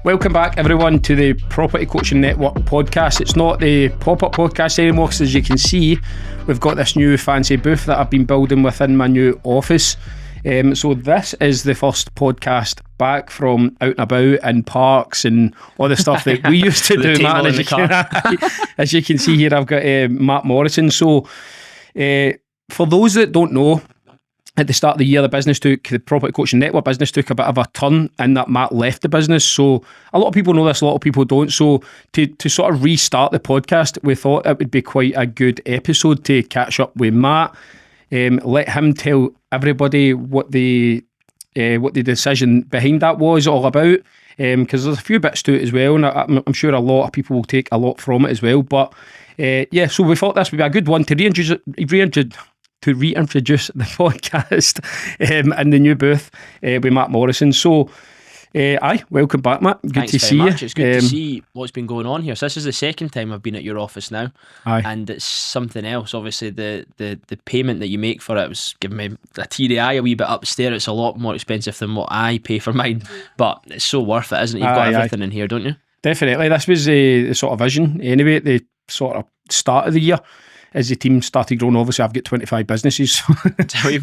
Welcome back, everyone, to the Property Coaching Network podcast. It's not the pop-up podcast anymore, because as you can see, we've got this new fancy booth that I've been building within my new office. So this is the first podcast back from out and about in parks and all the stuff that we used to do, Matt. As you can see here, I've got Matt Morrison. So for those that don't know, at the start of the year, the Property Coaching Network business took a bit of a turn in that Matt left the business. So a lot of people know this, a lot of people don't. So to sort of restart the podcast, we thought it would be quite a good episode to catch up with Matt. Let him tell everybody what the decision behind that was all about. Because there's a few bits to it as well, and I'm sure a lot of people will take a lot from it as well. But so we thought this would be a good one to reintroduce the podcast in the new booth with Matt Morrison. So welcome back, Matt. Good Thanks to see much. you. It's good to see what's been going on here. So this is the second time I've been at your office now. And it's something else. Obviously the payment that you make for it was giving me a teary eye a wee bit upstairs. It's a lot more expensive than what I pay for mine, but it's so worth it, isn't it? You've got everything in here, don't you? Definitely. This was the sort of vision anyway at the sort of start of the year. As the team started growing, obviously I've got 25 businesses. I've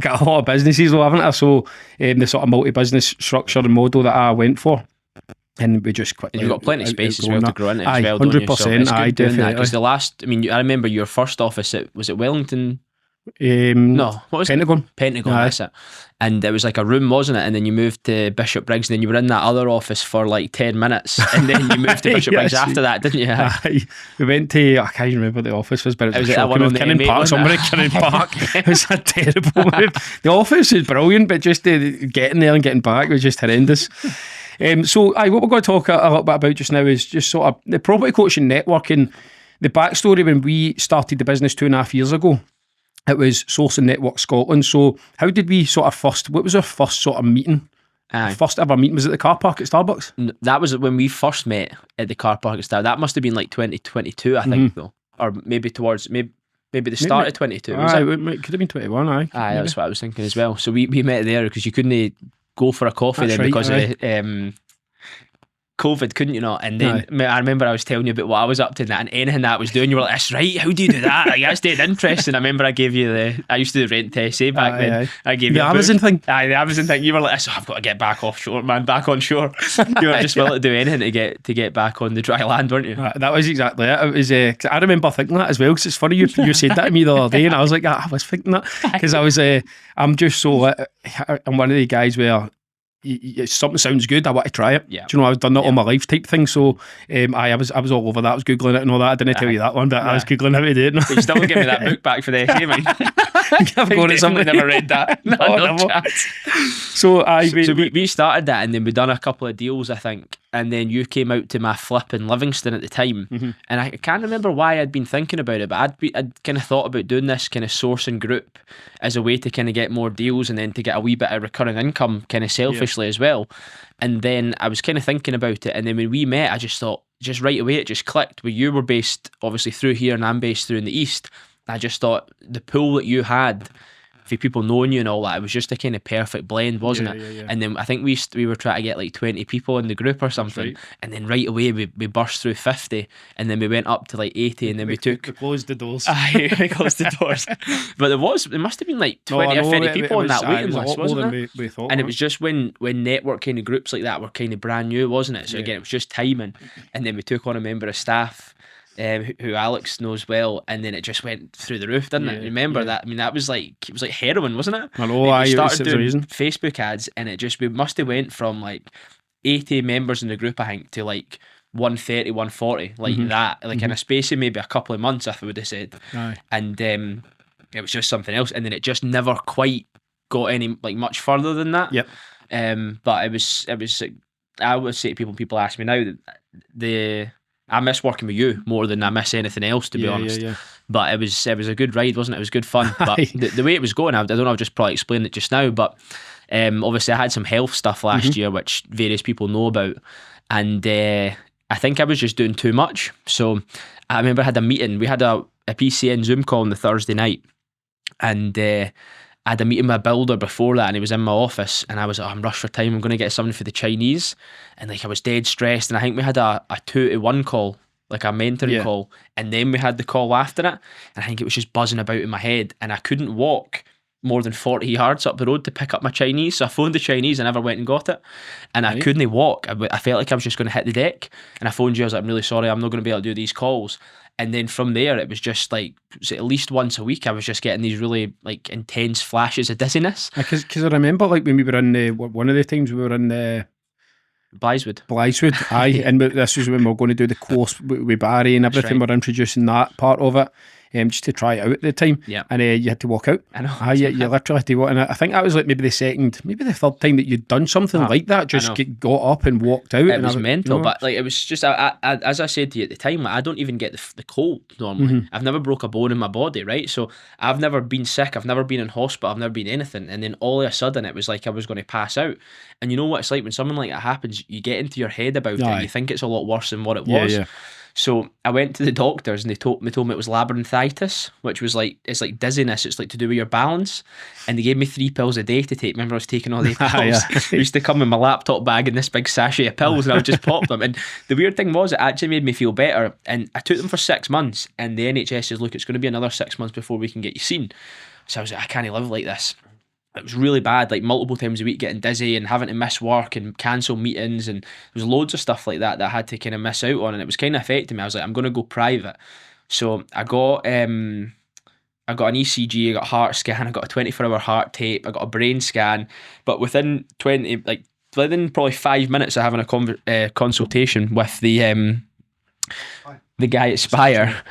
got a lot of businesses though, haven't I? So the sort of multi-business structure and model that I went for, and we just quickly... And you've got plenty of space as well to grow into as well, 100%, don't you? So it's good doing that, because I remember your first office, was it Wellington? No, what was Pentagon. Pentagon, that's it. And it was like a room, wasn't it? And then you moved to Bishop Briggs, and then you were in that other office for like 10 minutes, and then you moved to Bishop Briggs after that, didn't you? We went to, I can't remember what the office was, but it was that one on the Kinnan Park, somewhere in Kinnan Park. It was a terrible move. The office was brilliant, but just getting there and getting back was just horrendous. So what we're going to talk a little bit about just now is just sort of the Property Coaching Network and the backstory. When we started the business 2.5 years ago, it was Sourcing Network Scotland. So how did we what was our first sort of meeting? First ever meeting was at the car park at Starbucks? That was when we first met at the car park at Starbucks. That must have been like 2022, I think, though. Or maybe towards, maybe the start of 22. It could have been 21, aye. That's what I was thinking as well. So we met there because you couldn't go for a coffee because of COVID, couldn't you not? And then I remember I was telling you about what I was up to and anything that I was doing, you were like, that's right, how do you do that? Like, that's dead interesting. I remember I gave you I used to do rent essay back then. I gave you the Amazon thing. The Amazon thing. You were like, I've got to get back offshore, man, back on shore. You were just willing to do anything to get back on the dry land, weren't you? That was exactly it. It was, I remember thinking that as well, because it's funny, you said that to me the other day, and I was like, I was thinking that, because I was, I'm just so, I'm one of the guys where, something sounds good, I want to try it. Do you know, I've done that all my life type thing. So I was all over that. I was googling it and all that. I didn't tell you that one, but I was googling how to do it. But you still give me that book back for the essay, man. I've got it somewhere. Never read that. No chance. So we started that, and then we done a couple of deals, I think, and then you came out to my flip in Livingston at the time, and I can't remember why I'd been thinking about it, but I'd kind of thought about doing this kind of sourcing group as a way to kind of get more deals and then to get a wee bit of recurring income kind of selfishly as well. And then I was kind of thinking about it, and then when we met, I just thought, just right away it just clicked. Where you were based obviously through here and I'm based through in the east, I just thought the pool that you had for people knowing you and all that, it was just a kind of perfect blend, wasn't it? Yeah. And then I think we were trying to get like 20 people in the group or something, right. And then right away we burst through 50, and then we went up to like 80, and then we closed the doors. We closed the doors. But there must have been like 20 or 30 people on that waiting list, wasn't it? We thought, and it was just when network kind of groups like that were kind of brand new, wasn't it? So again, it was just timing, and then we took on a member of staff who Alex knows well, and then it just went through the roof, didn't it? Remember that? I mean, it was like heroin, wasn't it? I know. We started doing Facebook ads, and we must have went from like 80 members in the group, I think, to like 130, 140, like that, like in a space of maybe a couple of months, I would have said. And it was just something else, and then it just never quite got any like much further than that. But it was I would say to people ask me now that I miss working with you more than I miss anything else, to be honest. But it was a good ride, wasn't it? It was good fun. But the way it was going, I don't know, I've just probably explained it just now, but obviously I had some health stuff last year, which various people know about, and I think I was just doing too much. So I remember I had a meeting. We had a PCN Zoom call on the Thursday night, and I had a meeting with a builder before that, and he was in my office, and I was like, I'm rushed for time, I'm going to get something for the Chinese, and like I was dead stressed, and I think we had a 2-to-1 call, like a mentoring call, and then we had the call after it, and I think it was just buzzing about in my head, and I couldn't walk more than 40 yards up the road to pick up my Chinese, so I phoned the Chinese, I never went and got it, and I couldn't walk. I felt like I was just going to hit the deck, and I phoned you, I was like, I'm really sorry, I'm not going to be able to do these calls. And then from there, it was just like, so at least once a week, I was just getting these really like intense flashes of dizziness. Because I remember like when we were in one of the times we were in Blythewood, aye, and this was when we were going to do the course with Barry and everything. Right. We're introducing that part of it, just to try it out at the time. Yeah. And you had to walk out. I know. You literally had to walk. And I think that was like maybe the third time that you'd done something like that. Just got up and walked out. It was mental, but like it was just, I, as I said to you at the time, like, I don't even get the cold normally. Mm-hmm. I've never broke a bone in my body, right? So I've never been sick. I've never been in hospital. I've never been anything. And then all of a sudden, it was like I was going to pass out. And you know what it's like when something like that happens, you get into your head about it, and you think it's a lot worse than what it was. Yeah. So I went to the doctors, and they told me it was labyrinthitis, which was like, it's like dizziness. It's like to do with your balance. And they gave me 3 pills a day to take. Remember, I was taking all the pills. I used to come in my laptop bag in this big sachet of pills, and I would just pop them. And the weird thing was, it actually made me feel better. And I took them for 6 months, and the NHS says, look, it's going to be another 6 months before we can get you seen. So I was like, I can't live like this. It was really bad, like multiple times a week getting dizzy and having to miss work and cancel meetings, and there was loads of stuff like that I had to kind of miss out on, and it was kind of affecting me. I was like, I'm going to go private. So I got an ECG, I got a heart scan, I got a 24-hour heart tape, I got a brain scan, but within probably 5 minutes of having a consultation with the guy at Spire,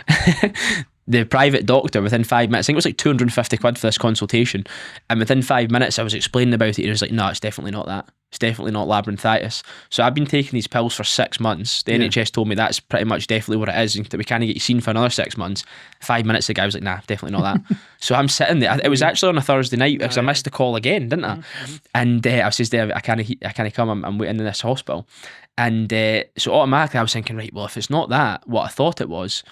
the private doctor, within 5 minutes, I think it was like 250 quid for this consultation, and within 5 minutes I was explaining about it, and he was like, no, it's definitely not that, it's definitely not labyrinthitis. So I've been taking these pills for 6 months. The NHS told me that's pretty much definitely what it is, and that we can't get you seen for another 6 months. 5 minutes the guy was like, nah, definitely not that. So I'm sitting there, it was actually on a Thursday night, because I missed the call again, didn't I? And I was just there, I can't come, I'm waiting in this hospital. And so automatically I was thinking, right, well, if it's not that, what I thought it was,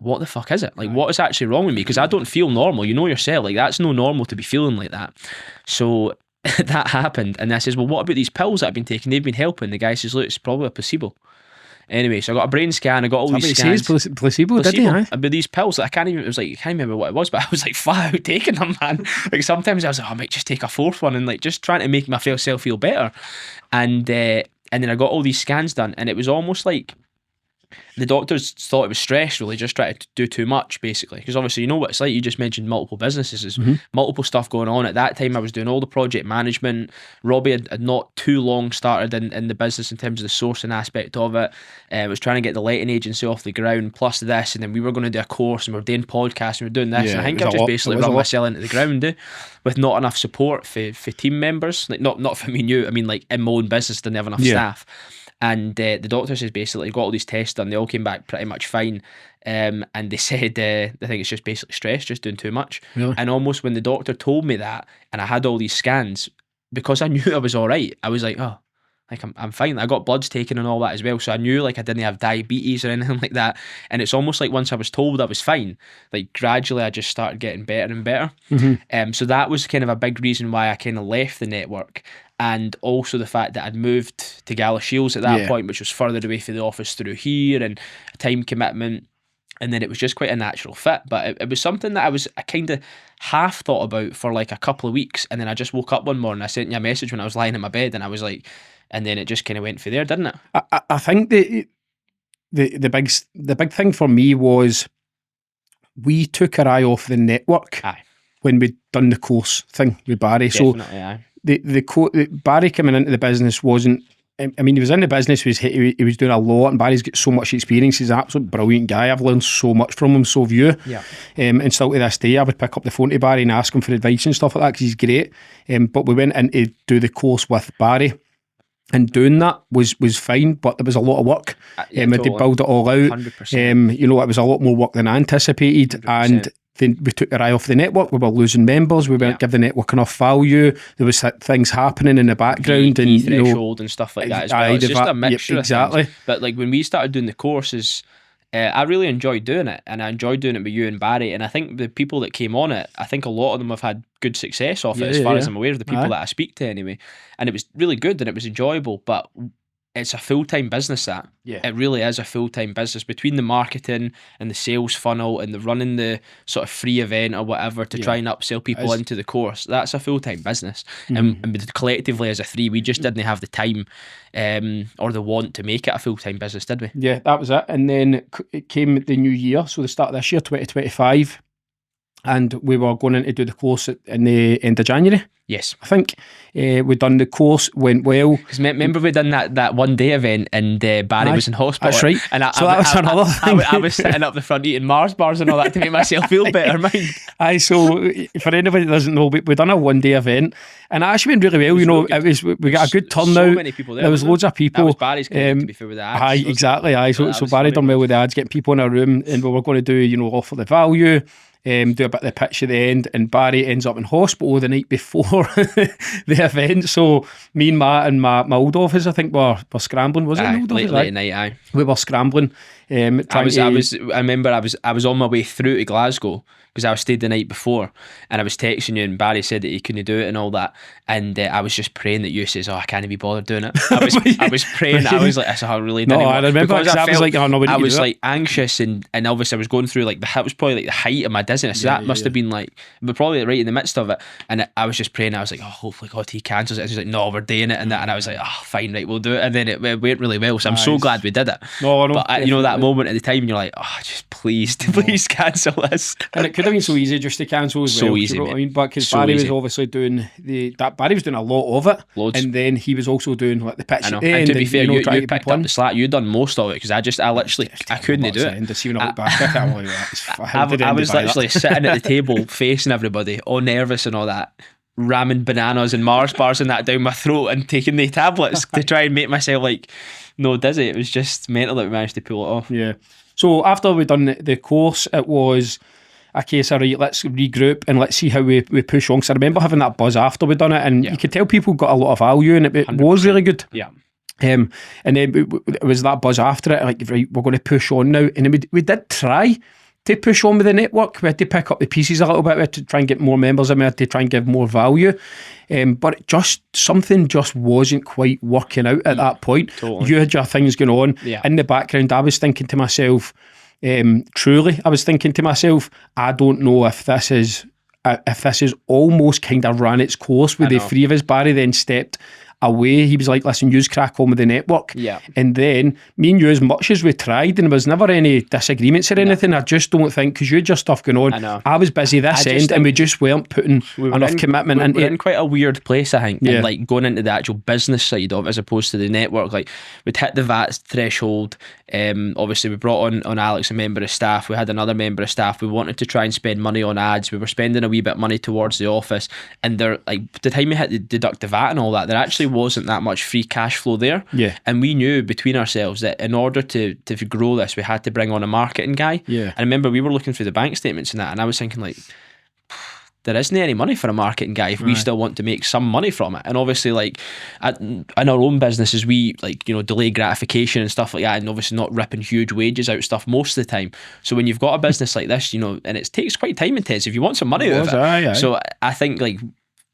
what the fuck is it? Like, what is actually wrong with me? Because I don't feel normal. You know yourself, like, that's no normal to be feeling like that. So that happened, and I says, well, what about these pills that I've been taking? They've been helping. The guy says, look, it's probably a placebo. Anyway, so I got a brain scan, I got all these scans. Placebo, did he? But these pills, I can't remember what it was, but I was like flat out taking them, man. Like sometimes I was like, oh, I might just take a 4th one, and like just trying to make myself feel better. And then I got all these scans done, and it was almost like the doctors thought it was stress, really, just trying to do too much, basically. Because obviously, you know what it's like, you just mentioned multiple businesses, there's multiple stuff going on. At that time, I was doing all the project management. Robbie had not too long started in the business in terms of the sourcing aspect of it. I was trying to get the letting agency off the ground, plus this, and then we were going to do a course, and we were doing podcasts, and we were doing this. Yeah, and I think I've just basically run myself into the ground, with not enough support for team members. Like, not for me and you, I mean, like in my own business, didn't have enough staff. And the doctor says basically, got all these tests done, they all came back pretty much fine. And they said, they think it's just basically stress, just doing too much. Really? And almost when the doctor told me that, and I had all these scans, because I knew I was all right, I was like, oh, like I'm fine. I got bloods taken and all that as well, so I knew like I didn't have diabetes or anything like that. And it's almost like once I was told I was fine, like gradually I just started getting better and better. So that was kind of a big reason why I kind of left the network. And also the fact that I'd moved to Galashiels at that point, which was further away from the office through here, and a time commitment. And then it was just quite a natural fit. But it was something that I kind of half thought about for like a couple of weeks. And then I just woke up one morning, I sent you a message when I was lying in my bed, and I was like, and then it just kind of went for there, didn't it? I think the big thing for me was we took our eye off the network when we'd done the course thing with Barry. Definitely, so the Barry coming into the business wasn't, I mean, he was in the business, he was doing a lot, and Barry's got so much experience. He's an absolute brilliant guy. I've learned so much from him, so have you. Yeah. And still to this day, I would pick up the phone to Barry and ask him for advice and stuff like that, because he's great. But we went in to do the course with Barry, and doing that was fine, but there was a lot of work. Totally. To build it all out. 100%. You know, it was a lot more work than I anticipated. 100%. And then we took our eye off the network. We were losing members. We weren't giving the network enough value. There was things happening in the background, and threshold and stuff like that as well. It's just a mixture of things. But like when we started doing the courses, I really enjoyed doing it, and I enjoyed doing it with you and Barry. And I think the people that came on it, I think a lot of them have had good success off it, as far as I'm aware of the people that I speak to anyway. And it was really good and it was enjoyable, but it's a full-time business. It really is a full-time business, between the marketing and the sales funnel and the running the sort of free event or whatever to try and upsell people into the course. That's a full-time business. And collectively as a three, we just didn't have the time or the want to make it a full-time business, did we? Yeah, that was it. And then it came the new year, so the start of this year, 2025, and we were going in to do the course in the end of January. Yes, I think we done the course, went well. Because remember we done that one day event and Barry was in hospital. That's right. And that was another thing. I was sitting up the front eating Mars bars and all that to make myself feel better, mind. So for anybody that doesn't know, we done a one day event, and it actually went really well. You know, it was we got a good turnout. So many people there. There was loads of people. That was Barry's to be fair with the ads. Exactly. So Barry done well with the ads, getting people in a room, and we were going to do, you know, offer the value. Do a bit of the pitch at the end, and Barry ends up in hospital the night before the event. So me and Matt and my old office, I think, were scrambling. Was it the old office? Late at night, aye. We were scrambling. I remember I was on my way through to Glasgow because I was stayed the night before, and I was texting you, and Barry said that he couldn't do it and all that, and I was just praying that you says, "Oh, I can't be bothered doing it." I was praying. I was like, "I really didn't." No, I remember because I was like, "Oh no, I was like anxious, and obviously I was going through like that was probably like the height of my dizziness. So that must have been like, but probably right in the midst of it, and I was just praying. I was like, "Oh, hopefully God he cancels it." And he's like, "No, we're doing it," and I was like, "Oh, fine, right, we'll do it." And then it went really well. So I'm so glad we did it. No, I know. But you know that moment at the time, you're like, "Oh, just please cancel this." And it could have been so easy just to cancel as well. So easy, you know what I mean? But because Barry was obviously doing Barry was doing a lot of it. Loads. And then he was also doing like the pitch. And to be fair, you picked up the slack. You done most of it because I literally couldn't do it. I was literally sitting at the table facing everybody, all nervous and all that, ramming bananas and Mars bars and that down my throat and taking the tablets to try and make myself like no dizzy. It was just mental that we managed to pull it off. Yeah. So after we done the course, it was a case of, right, let's regroup and let's see how we push on. Because I remember having that buzz after we done it, and you could tell people got a lot of value, and it was really good. Yeah. And then it was that buzz after it, like, right, we're going to push on now. And then we did try to push on with the network. We had to pick up the pieces a little bit. We had to try and get more members in. We had to try and give more value. But something just wasn't quite working out at that point. Totally. You had your things going on. Yeah. In the background, I was thinking to myself, truly, I was thinking to myself, I don't know if this is almost kind of ran its course with the three of us. Barry then stepped away. He was like, listen, yous crack on with the network. Yeah. And then me and you, as much as we tried, and there was never any disagreements or anything, I just don't think, because you had your stuff going on, I was busy this end, and we just weren't putting enough commitment into it. We're in quite a weird place, I think, and like going into the actual business side of it as opposed to the network. Like we'd hit the VAT threshold. Obviously we brought on Alex, a member of staff. We had another member of staff. We wanted to try and spend money on ads. We were spending a wee bit of money towards the office, and there, like, the time we had to deduct the VAT and all that, there actually wasn't that much free cash flow there. Yeah. And we knew between ourselves that in order to grow this, we had to bring on a marketing guy. Yeah. And I remember we were looking through the bank statements and that, and I was thinking like, there isn't any money for a marketing guy if we still want to make some money from it. And obviously, like in our own businesses, we like, you know, delay gratification and stuff like that, and obviously not ripping huge wages out stuff most of the time. So when you've got a business like this, you know, and it takes quite time intensive, you want some money out of it. Aye. So I think like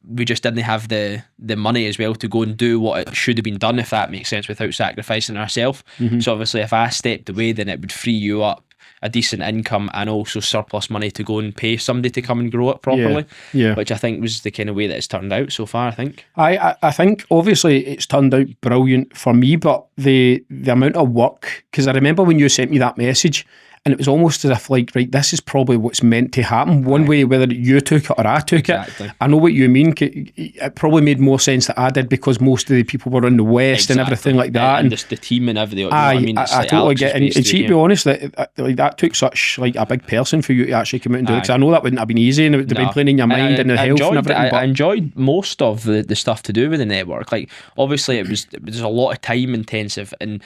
we just didn't have the money as well to go and do what it should have been done, if that makes sense, without sacrificing ourselves. So obviously if I stepped away, then it would free you up a decent income and also surplus money to go and pay somebody to come and grow it properly. Yeah. Which I think was the kind of way that it's turned out so far, I think. I think obviously it's turned out brilliant for me, but the amount of work, because I remember when you sent me that message, and it was almost as if like, right, this is probably what's meant to happen one way, whether you took it or I took it. I know what you mean. It probably made more sense that I did, because most of the people were in the West and everything like that. And the team and everything. You know what I mean? I totally get it. And see, to be honest, that took such like a big person for you to actually come out and do it, because I know that wouldn't have been easy, and it would have been playing in your mind and the health and everything. I enjoyed most of the stuff to do with the network. Like obviously it was a lot of time intensive, and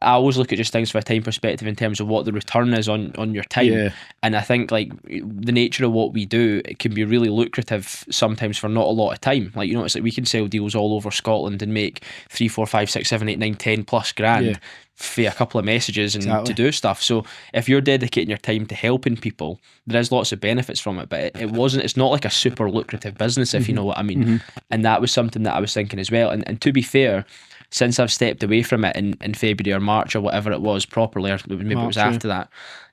I always look at just things from a time perspective in terms of what the return is is on your time. And I think like the nature of what we do, it can be really lucrative sometimes for not a lot of time. Like, you know, it's like we can sell deals all over Scotland and make 3, 4, 5, 6, 7, 8, 9, 10 plus grand for a couple of messages and to do stuff. So if you're dedicating your time to helping people, there is lots of benefits from it, but it's not like a super lucrative business, if you know what I mean. And that was something that I was thinking as well. And to be fair, since I've stepped away from it in February or March or whatever it was properly, or maybe it was after that,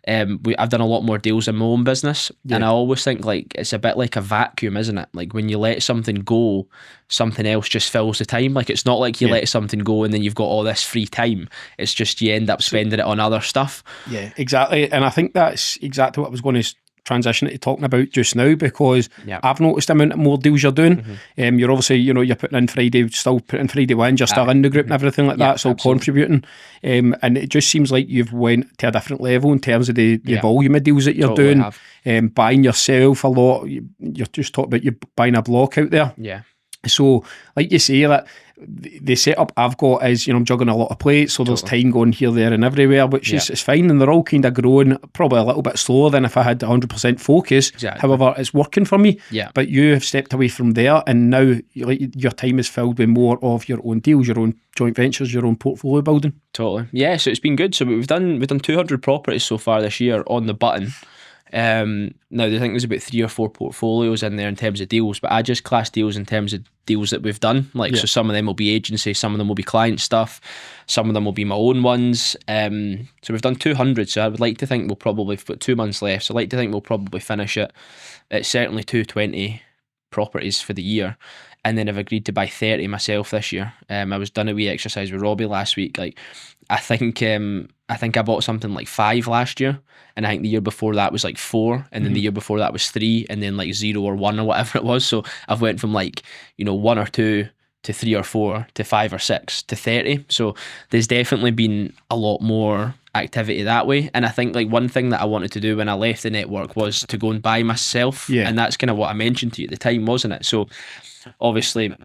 I've done a lot more deals in my own business. And I always think like it's a bit like a vacuum, isn't it? Like when you let something go, something else just fills the time. Like it's not like you let something go and then you've got all this free time. It's just you end up spending it on other stuff. Yeah, exactly. And I think that's exactly what I was going to transition to talking about just now, because I've noticed the amount of more deals you're doing. You're obviously, you know, you're putting in Friday, still putting Friday wins, you're still in the group and everything like that, still contributing. And it just seems like you've went to a different level in terms of the volume of deals that you're doing. Buying yourself a lot. You're just talking about you buying a block out there. So, like you say, that the setup I've got is, you know, I'm juggling a lot of plates, so there's time going here, there and everywhere, which is it's fine, and they're all kind of growing, probably a little bit slower than if I had 100% focus. However, it's working for me. But you have stepped away from there, and now your time is filled with more of your own deals, your own joint ventures, your own portfolio building. Totally. Yeah, so it's been good. So we've done 200 properties so far this year on the button. Now I think there's about 3 or 4 portfolios in there in terms of deals, but I just class deals in terms of deals that we've done. Like so some of them will be agency, some of them will be client stuff, some of them will be my own ones. So we've done 200, so I would like to think we've got 2 months left, so I'd like to think we'll probably finish it at certainly 220 properties for the year. And then I've agreed to buy 30 myself this year. I was done a wee exercise with Robbie last week. Like I think I bought something like 5 last year, and I think the year before that was like 4, and then the year before that was 3, and then like 0 or 1 or whatever it was. So I've went from like, you know, 1 or 2 to 3 or 4 to 5 or 6 to 30. So there's definitely been a lot more activity that way. And I think like one thing that I wanted to do when I left the network was to go and buy myself. And that's kind of what I mentioned to you at the time, wasn't it? So obviously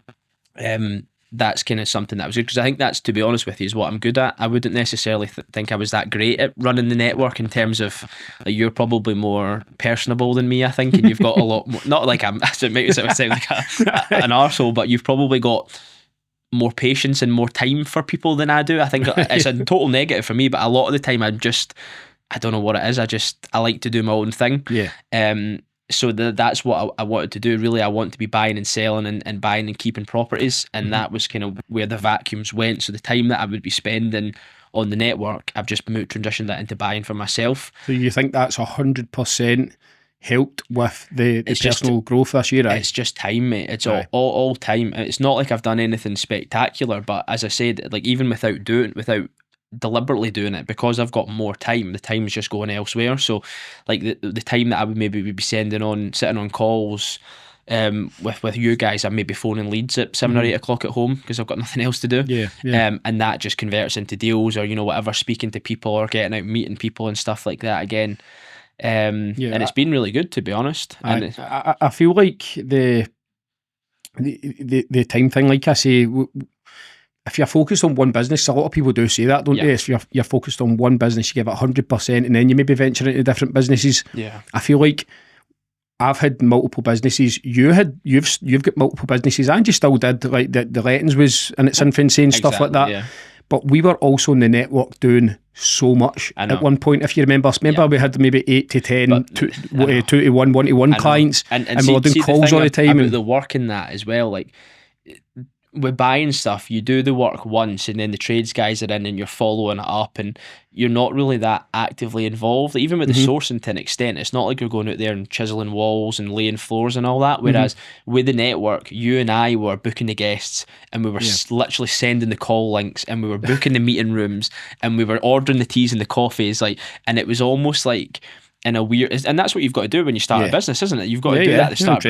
that's kind of something that was good, because I think that's, to be honest with you, is what I'm good at. I wouldn't necessarily think I was that great at running the network, in terms of like, you're probably more personable than me, I think, and you've got a lot more, not like I'm it makes it sound like an arsehole, but you've probably got more patience and more time for people than I do. I think it's a total negative for me, but a lot of the time I don't know what it is, I like to do my own thing. So that's what I wanted to do. Really, I want to be buying and selling and buying and keeping properties, and that was kind of where the vacuums went. So the time that I would be spending on the network, I've just transitioned that into buying for myself. So you think that's 100% helped with the personal growth this year? It's just time, mate. It's all time. It's not like I've done anything spectacular, but as I said, like even without deliberately doing it, because I've got more time, the time's just going elsewhere. So like the time that I would maybe be sitting on calls with you guys, I'm maybe phoning leads at 7 or 8 o'clock at home because I've got nothing else to do. And that just converts into deals, or, you know, whatever, speaking to people or getting out meeting people and stuff like that again. And it's been really good, to be honest. And I feel like the time thing, like I say, if you're focused on one business, a lot of people do say that, don't they? If you're focused on one business, you give it 100%, and then you maybe venture into different businesses. I feel like I've had multiple businesses. You've got multiple businesses, and you still did. Like the Lettings was in its infancy and stuff like that. But we were also in the network doing so much at one point. If you remember we had maybe 8 to 10, 2 to 1, 1 to 1 clients, and we were doing calls all the time. About the work in that as well, like, with buying stuff, you do the work once, and then the trades guys are in and you're following it up, and you're not really that actively involved. Even with the sourcing, to an extent, it's not like you're going out there and chiseling walls and laying floors and all that. Whereas with the network, you and I were booking the guests, and we were literally sending the call links, and we were booking the meeting rooms, and we were ordering the teas and the coffees, like, and it was almost like, in a weird, and that's what you've got to do when you start a business, isn't it? You've got to do that at the start.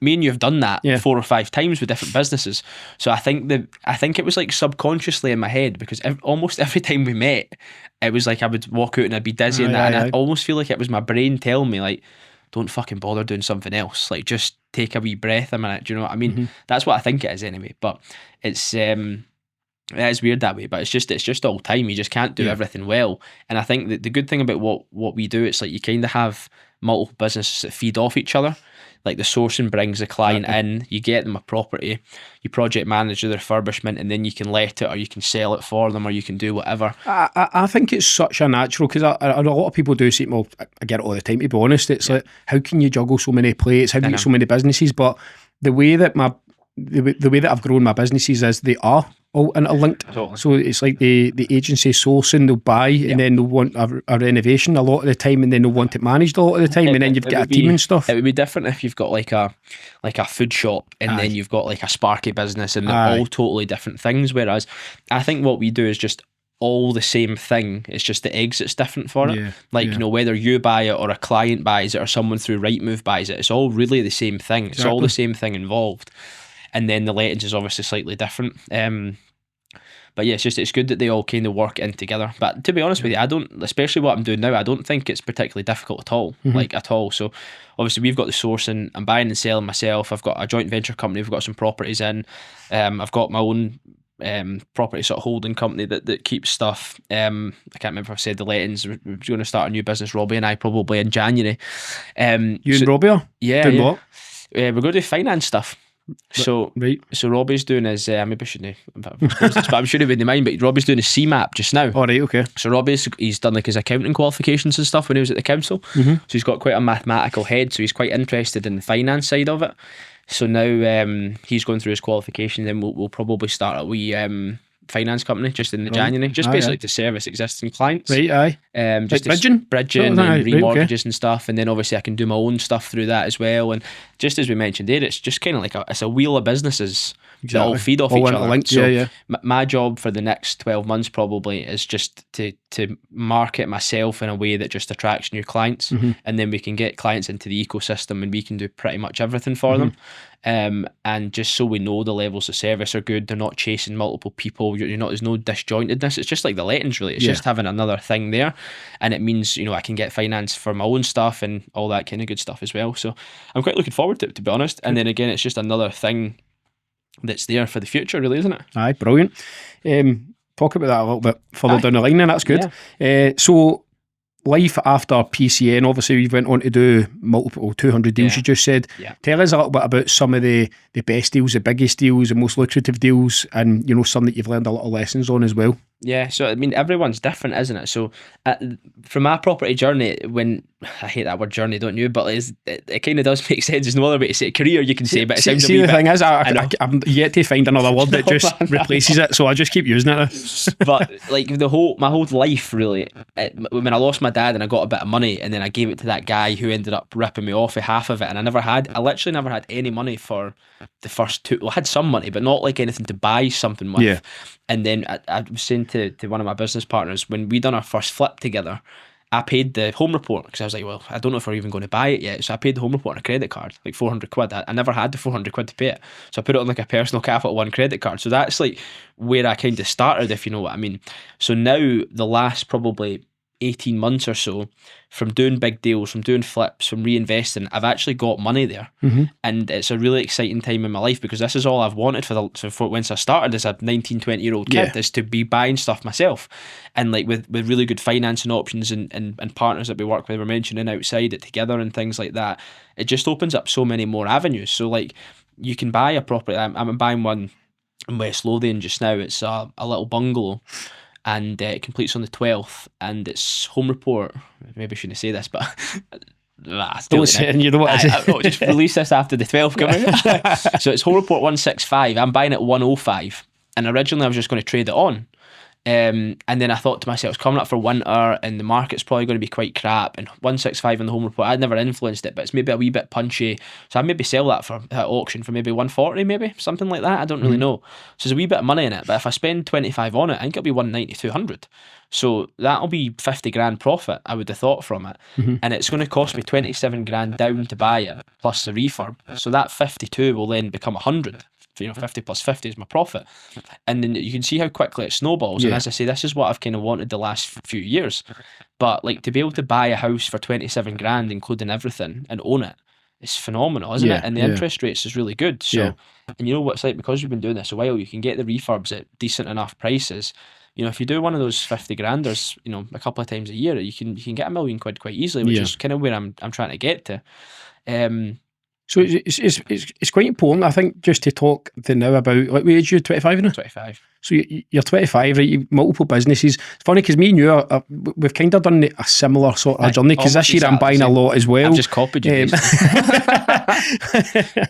Me and you have done that 4 or 5 times with different businesses. So I think it was like subconsciously in my head, because almost every time we met, it was like I would walk out and I'd be dizzy and I almost feel like it was my brain telling me, like, don't fucking bother doing something else. Like, just take a wee breath a minute. Do you know what I mean? That's what I think it is anyway. But it's It is weird that way, but it's just all time. You just can't do everything well. And I think that the good thing about what we do, it's like you kind of have multiple businesses that feed off each other. Like the sourcing brings the client in, you get them a property, you project manage the refurbishment, and then you can let it or you can sell it for them or you can do whatever. I think it's such a natural, because a lot of people do say, well, I get it all the time, to be honest. It's like, how can you juggle so many plates? How do you get so many businesses? But the way that I've grown my businesses is they are all interlinked. Totally. So it's like the agency sourcing, they'll buy and then they'll want a renovation a lot of the time, and then they'll want it managed a lot of the time, and then you've got a team and stuff. It would be different if you've got like a food shop and then you've got like a Sparky business, and they're all totally different things. Whereas I think what we do is just all the same thing. It's just the exit's different for it. You know, whether you buy it or a client buys it or someone through Rightmove buys it, it's all really the same thing. It's all the same thing involved. And then the lettings is obviously slightly different. But yeah, it's good that they all kind of work in together. But to be honest with you, I don't, especially what I'm doing now, I don't think it's particularly difficult at all, like at all. So obviously we've got the sourcing, I'm buying and selling myself. I've got a joint venture company, we've got some properties in. I've got my own property sort of holding company that keeps stuff. I can't remember if I said the lettings. We're going to start a new business, Robbie and I, probably in January. You and Robbie are? Yeah. Doing what? We're going to do finance stuff. So Robbie's doing his maybe I shouldn't but I'm sure he wouldn't mind, but Robbie's doing his CMAP just now. All right, okay. So he's done like his accounting qualifications and stuff when he was at the council. So he's got quite a mathematical head, so he's quite interested in the finance side of it. So now he's going through his qualifications, and we'll probably start a wee finance company just in the January, just basically to service existing clients. Just like bridging and remortgages and stuff, and then obviously I can do my own stuff through that as well. And just as we mentioned there, it's just kind of like it's a wheel of businesses that all feed off each other. So my job for the next 12 months probably is just to market myself in a way that just attracts new clients, and then we can get clients into the ecosystem and we can do pretty much everything for them. And just so we know the levels of service are good, they're not chasing multiple people, there's no disjointedness. It's just like the lettings really, it's just having another thing there, and it means I can get finance for my own stuff and all that kind of good stuff as well. So I'm quite looking forward to it, to be honest. And then again, it's just another thing that's there for the future really, isn't it? Aye, brilliant. Talk about that a little bit further down the line, and that's good. So life after PCN, obviously you went on to do multiple 200 deals, you just said. Tell us a little bit about some of the best deals, the biggest deals, the most lucrative deals, and some that you've learned a lot of lessons on as well. Yeah, so I mean, everyone's different, isn't it? So from my property journey, I hate that word journey, don't you? But it kind of does make sense. There's no other way to say it. Career, you can say, but it sounds a wee bit... The thing is, I'm yet to find another word that just replaces it, so I just keep using it. But like my whole life, really, when I lost my dad and I got a bit of money, and then I gave it to that guy who ended up ripping me off of half of it, and I literally never had any money for the first two. Well, I had some money, but not like anything to buy something with. And then I was saying to one of my business partners, when we done our first flip together, I paid the home report, because I was like, well, I don't know if we're even going to buy it yet. So I paid the home report on a credit card, like 400 quid. I never had the 400 quid to pay it. So I put it on like a personal Capital One credit card. So that's like where I kind of started, if you know what I mean. So now the last probably 18 months or so, from doing big deals, from doing flips, from reinvesting, I've actually got money there. And it's a really exciting time in my life, because this is all I've wanted for once I started as a 19, 20-year-old kid, is to be buying stuff myself. And like with really good financing options and partners that we work with, we're mentioning outside it together and things like that, it just opens up so many more avenues. So like you can buy a property. I'm buying one in West Lothian just now. It's a little bungalow, and it completes on the 12th, and it's home report. Maybe I shouldn't say this, but don't say it, you don't want to say. I'll just release this after the 12th coming. So it's home report 165. I'm buying it 105, and originally I was just going to trade it on. And then I thought to myself, it's coming up for winter and the market's probably going to be quite crap, and 165 in the home report, I'd never influenced it, but it's maybe a wee bit punchy, so I'd maybe sell that for at auction for maybe 140, maybe something like that. I don't really know. So there's a wee bit of money in it, but if I spend 25 on it, I think it'll be 190, 200. So that'll be 50 grand profit, I would have thought, from it. And it's going to cost me 27 grand down to buy it plus the refurb, so that 52 will then become 100. 50 plus 50 is my profit. And then you can see how quickly it snowballs. And as I say, this is what I've kind of wanted the last few years. But like to be able to buy a house for 27 grand, including everything, and own it, it's phenomenal, isn't it? And the interest rates is really good. So, and you know what it's like, because we've been doing this a while, you can get the refurbs at decent enough prices. You know, if you do one of those 50 granders, you know, a couple of times a year, you can get £1 million quite easily, which is kind of where I'm trying to get to. So it's quite important, I think, just to talk to now about, like, what age are you, 25 now? 25. So you're 25, right? You've multiple businesses. It's funny because me and you, we've kind of done a similar sort of journey, because this year I'm buying a lot as well. I've just copied you.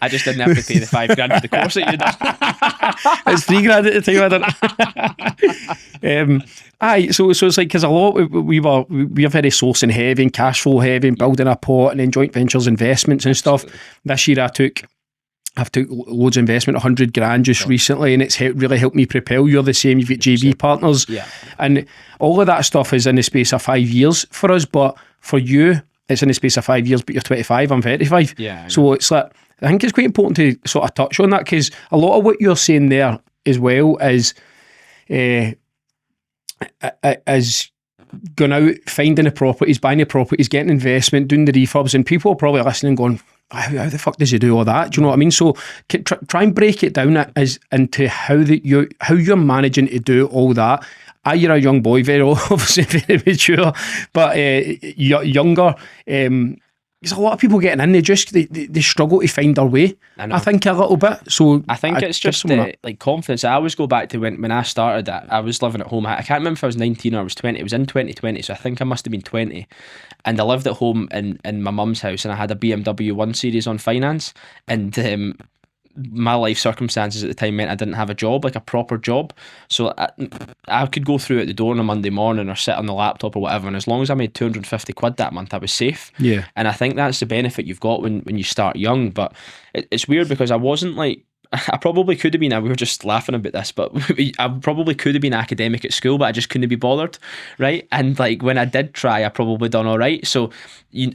I just didn't have to pay the £5,000 for the course that you done. It's £3,000 at the time I done. So it's like, because a lot we are very sourcing heavy and cash flow heavy and building a pot and then joint ventures investments and stuff. This year I've took loads of investment, 100 grand just recently, and it's really helped me propel. You're the same, you've got JB partners, and all of that stuff is in the space of 5 years for us, but for you it's in the space of 5 years, but you're 25, I'm 35. So it's like, I think it's quite important to sort of touch on that, because a lot of what you're saying there as well is going out, finding the properties, buying the properties, getting investment, doing the refurbs, and people are probably listening going, how the fuck does you do all that? Do you know what I mean? So try and break it down as into how you're managing to do all that. You're a young boy, very obviously very mature, but younger. There's a lot of people getting in. They struggle to find their way. I think a little bit. So I think it's just like confidence. I always go back to when I started that. I was living at home. I can't remember if I was 19 or I was 20. It was in 2020, so I think I must have been 20. And I lived at home in my mum's house, and I had a BMW 1 Series on finance. And my life circumstances at the time meant I didn't have a job, like a proper job. So I could go through at the door on a Monday morning or sit on the laptop or whatever, and as long as I made 250 quid that month, I was safe. And I think that's the benefit you've got when you start young. But it's weird, because I wasn't like, I probably could have been, we were just laughing about this, but I probably could have been academic at school, but I just couldn't be bothered, right? And like, when I did try, I probably done all right. So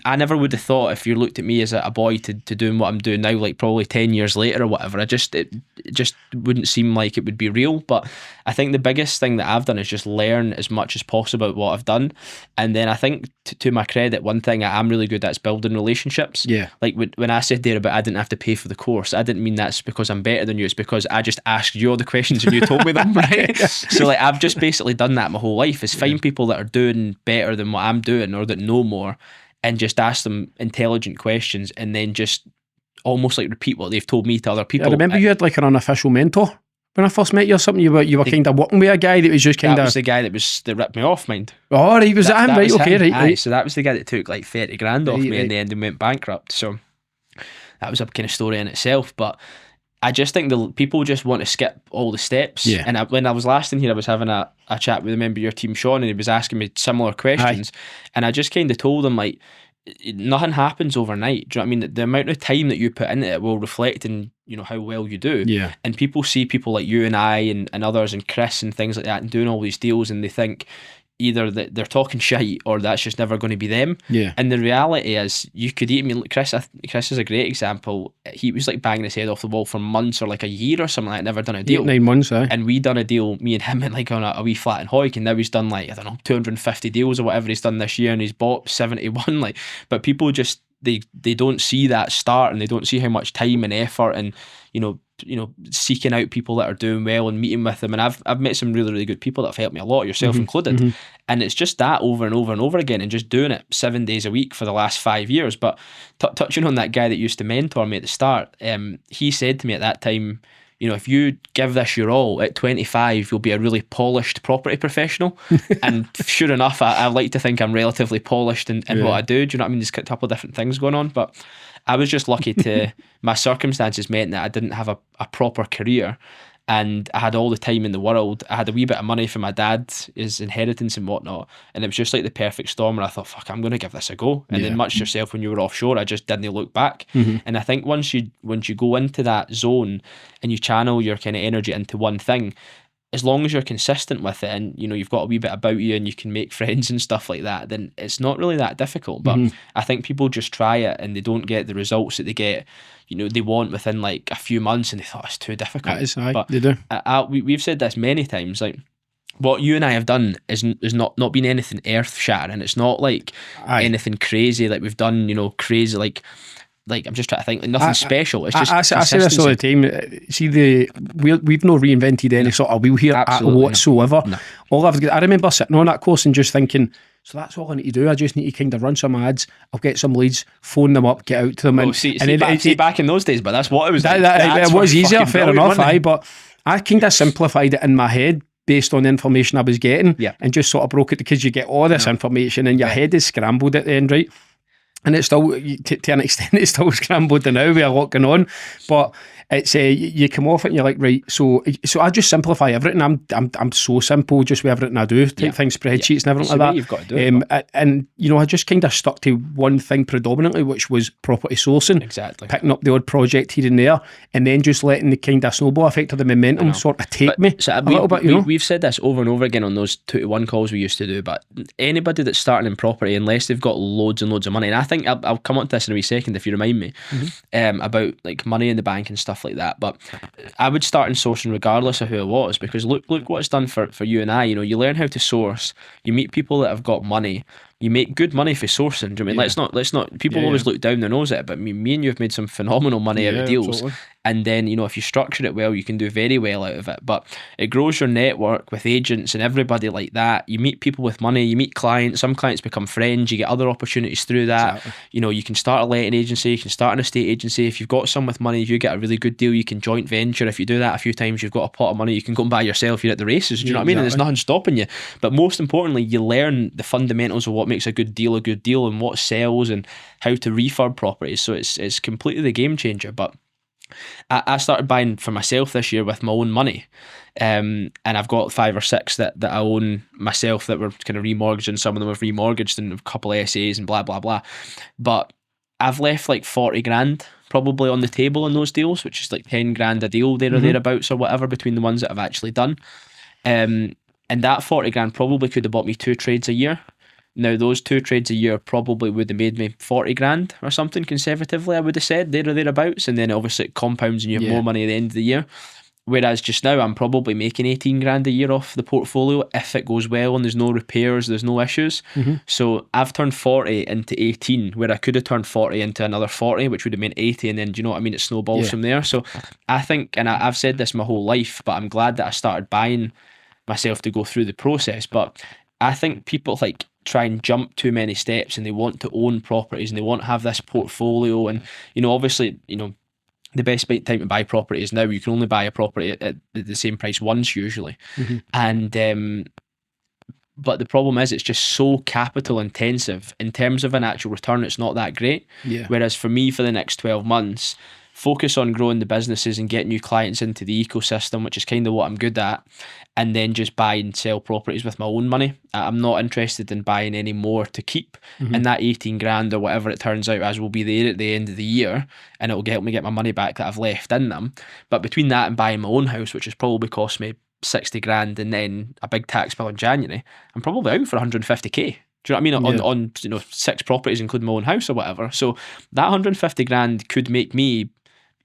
I never would have thought, if you looked at me as a boy to doing what I'm doing now, like probably 10 years later or whatever, it just wouldn't seem like it would be real. But I think the biggest thing that I've done is just learn as much as possible about what I've done. And then I think, to my credit, one thing I am really good at is building relationships. Like when I said there about I didn't have to pay for the course, I didn't mean that's because I'm better than you. It's because I just asked you all the questions and you told me them, right? So like, I've just basically done that my whole life, is find people that are doing better than what I'm doing, or that know more, and just ask them intelligent questions, and then just almost like repeat what they've told me to other people. I remember you had like an unofficial mentor when I first met you or something. You were kind of working with a guy that was just kind of... That was the guy that ripped me off, mind. Oh, right, was that him? Right, okay, right. So that was the guy that took like 30 grand off me in the end and went bankrupt. So that was a kind of story in itself. But I just think the people just want to skip all the steps. And when I was last in here, I was having a chat with a member of your team, Sean, and he was asking me similar questions. And I just kind of told him, like, nothing happens overnight. Do you know what I mean? The amount of time that you put into it will reflect in, you know, how well you do. And people see people like you and I and others and Chris and things like that and doing all these deals, and they think either that they're talking shite or that's just never going to be them. And the reality is, you could even, Chris is a great example. He was like banging his head off the wall for months or like a year or something like that, never done a deal. 9 months, And we done a deal, me and him, like on a wee flat in Hoyk, and now he's done like, I don't know, 250 deals or whatever he's done this year, and he's bought 71. Like, but people just, they don't see that start, and they don't see how much time and effort and, you know, seeking out people that are doing well and meeting with them. And I've met some really, really good people that have helped me a lot, yourself included. And it's just that over and over and over again, and just doing it 7 days a week for the last 5 years. But touching on that guy that used to mentor me at the start, he said to me at that time, you know, if you give this your all, at 25, you'll be a really polished property professional. And sure enough, I like to think I'm relatively polished in what I do. Do you know what I mean? There's a couple of different things going on, but I was just lucky to, my circumstances meant that I didn't have a proper career, and I had all the time in the world. I had a wee bit of money from my dad, his inheritance and whatnot, and it was just like the perfect storm where I thought, fuck, I'm going to give this a go. And then much yourself, when you were offshore, I just didn't look back. And I think once you go into that zone and you channel your kind of energy into one thing, as long as you're consistent with it, and you know you've got a wee bit about you and you can make friends and stuff like that, then it's not really that difficult. But I think people just try it and they don't get the results that they get, you know, they want within like a few months, and they thought it's too difficult. That is, but they do. We've said this many times, like, what you and I have done is not been anything earth shattering. It's not like anything crazy. Like, we've done, you know, crazy, like, like, I'm just trying to think, like, nothing special. It's just I say this all the time. See, we've not reinvented any sort of wheel here whatsoever. No. All I remember sitting on that course and just thinking, so that's all I need to do. I just need to kind of run some ads. I'll get some leads, phone them up, get out to them. Back in those days, but that's what it was like. It was easier, fair enough, money. But I kind of simplified it in my head based on the information I was getting, and just sort of broke it, because you get all this information and your head is scrambled at the end, right? And it's still, to an extent, it's still scrambled now with a lot going on. But it's you come off it and you're like, right, so I just simplify everything. I'm so simple just with everything I do, type things, spreadsheets and everything like that. You've got to do it. And I just kind of stuck to one thing predominantly, which was property sourcing. Exactly. Picking up the odd project here and there, and then just letting the kind of snowball effect of the momentum sort of take me a little bit. We've said this over and over again on those 2-to-1 calls we used to do, but anybody that's starting in property, unless they've got loads and loads of money, and I think I'll come on to this in a wee second if you remind me, about like money in the bank and stuff like that, but I would start in sourcing regardless of who it was, because look what it's done for you and I. You learn how to source, you meet people that have got money, you make good money for sourcing. Do you know what I mean? Let's not people always look down their nose at it, but me and you have made some phenomenal money out of deals. Absolutely. And then, if you structure it well, you can do very well out of it. But it grows your network with agents and everybody like that. You meet people with money, you meet clients, some clients become friends, you get other opportunities through that. Exactly. You can start a letting agency, you can start an estate agency. If you've got some with money, if you get a really good deal, you can joint venture. If you do that a few times, you've got a pot of money, you can go and buy yourself, you're at the races. Do you know what I mean? And there's nothing stopping you. But most importantly, you learn the fundamentals of what makes a good deal and what sells and how to refurb properties. So it's completely the game changer. But I started buying for myself this year with my own money, and I've got 5 or 6 that I own myself that were kind of remortgaged, and some of them have remortgaged, and a couple of SAs and blah blah blah. But I've left like 40 grand probably on the table in those deals, which is like 10 grand a deal there or thereabouts or whatever between the ones that I've actually done, and that 40 grand probably could have bought me 2 trades a year. Now, those 2 trades a year probably would have made me 40 grand or something conservatively, I would have said, there or thereabouts. And then obviously it compounds and you have more money at the end of the year. Whereas just now I'm probably making 18 grand a year off the portfolio if it goes well and there's no repairs, there's no issues. So I've turned 40 into 18, where I could have turned 40 into another 40, which would have meant 80. And then, do you know what I mean? It snowballs from there. So I think, and I've said this my whole life, but I'm glad that I started buying myself to go through the process. But I think people like try and jump too many steps, and they want to own properties and they want to have this portfolio, and obviously the best time to buy property is now. You can only buy a property at the same price once usually, and but the problem is it's just so capital intensive in terms of an actual return. It's not that great. Whereas for me, for the next 12 months, focus on growing the businesses and getting new clients into the ecosystem, which is kind of what I'm good at, and then just buy and sell properties with my own money. I'm not interested in buying any more to keep, and that 18 grand or whatever it turns out as will be there at the end of the year, and it'll help me get my money back that I've left in them. But between that and buying my own house, which has probably cost me 60 grand and then a big tax bill in January, I'm probably out for 150k. Do you know what I mean? On 6 properties, including my own house or whatever. So that 150 grand could make me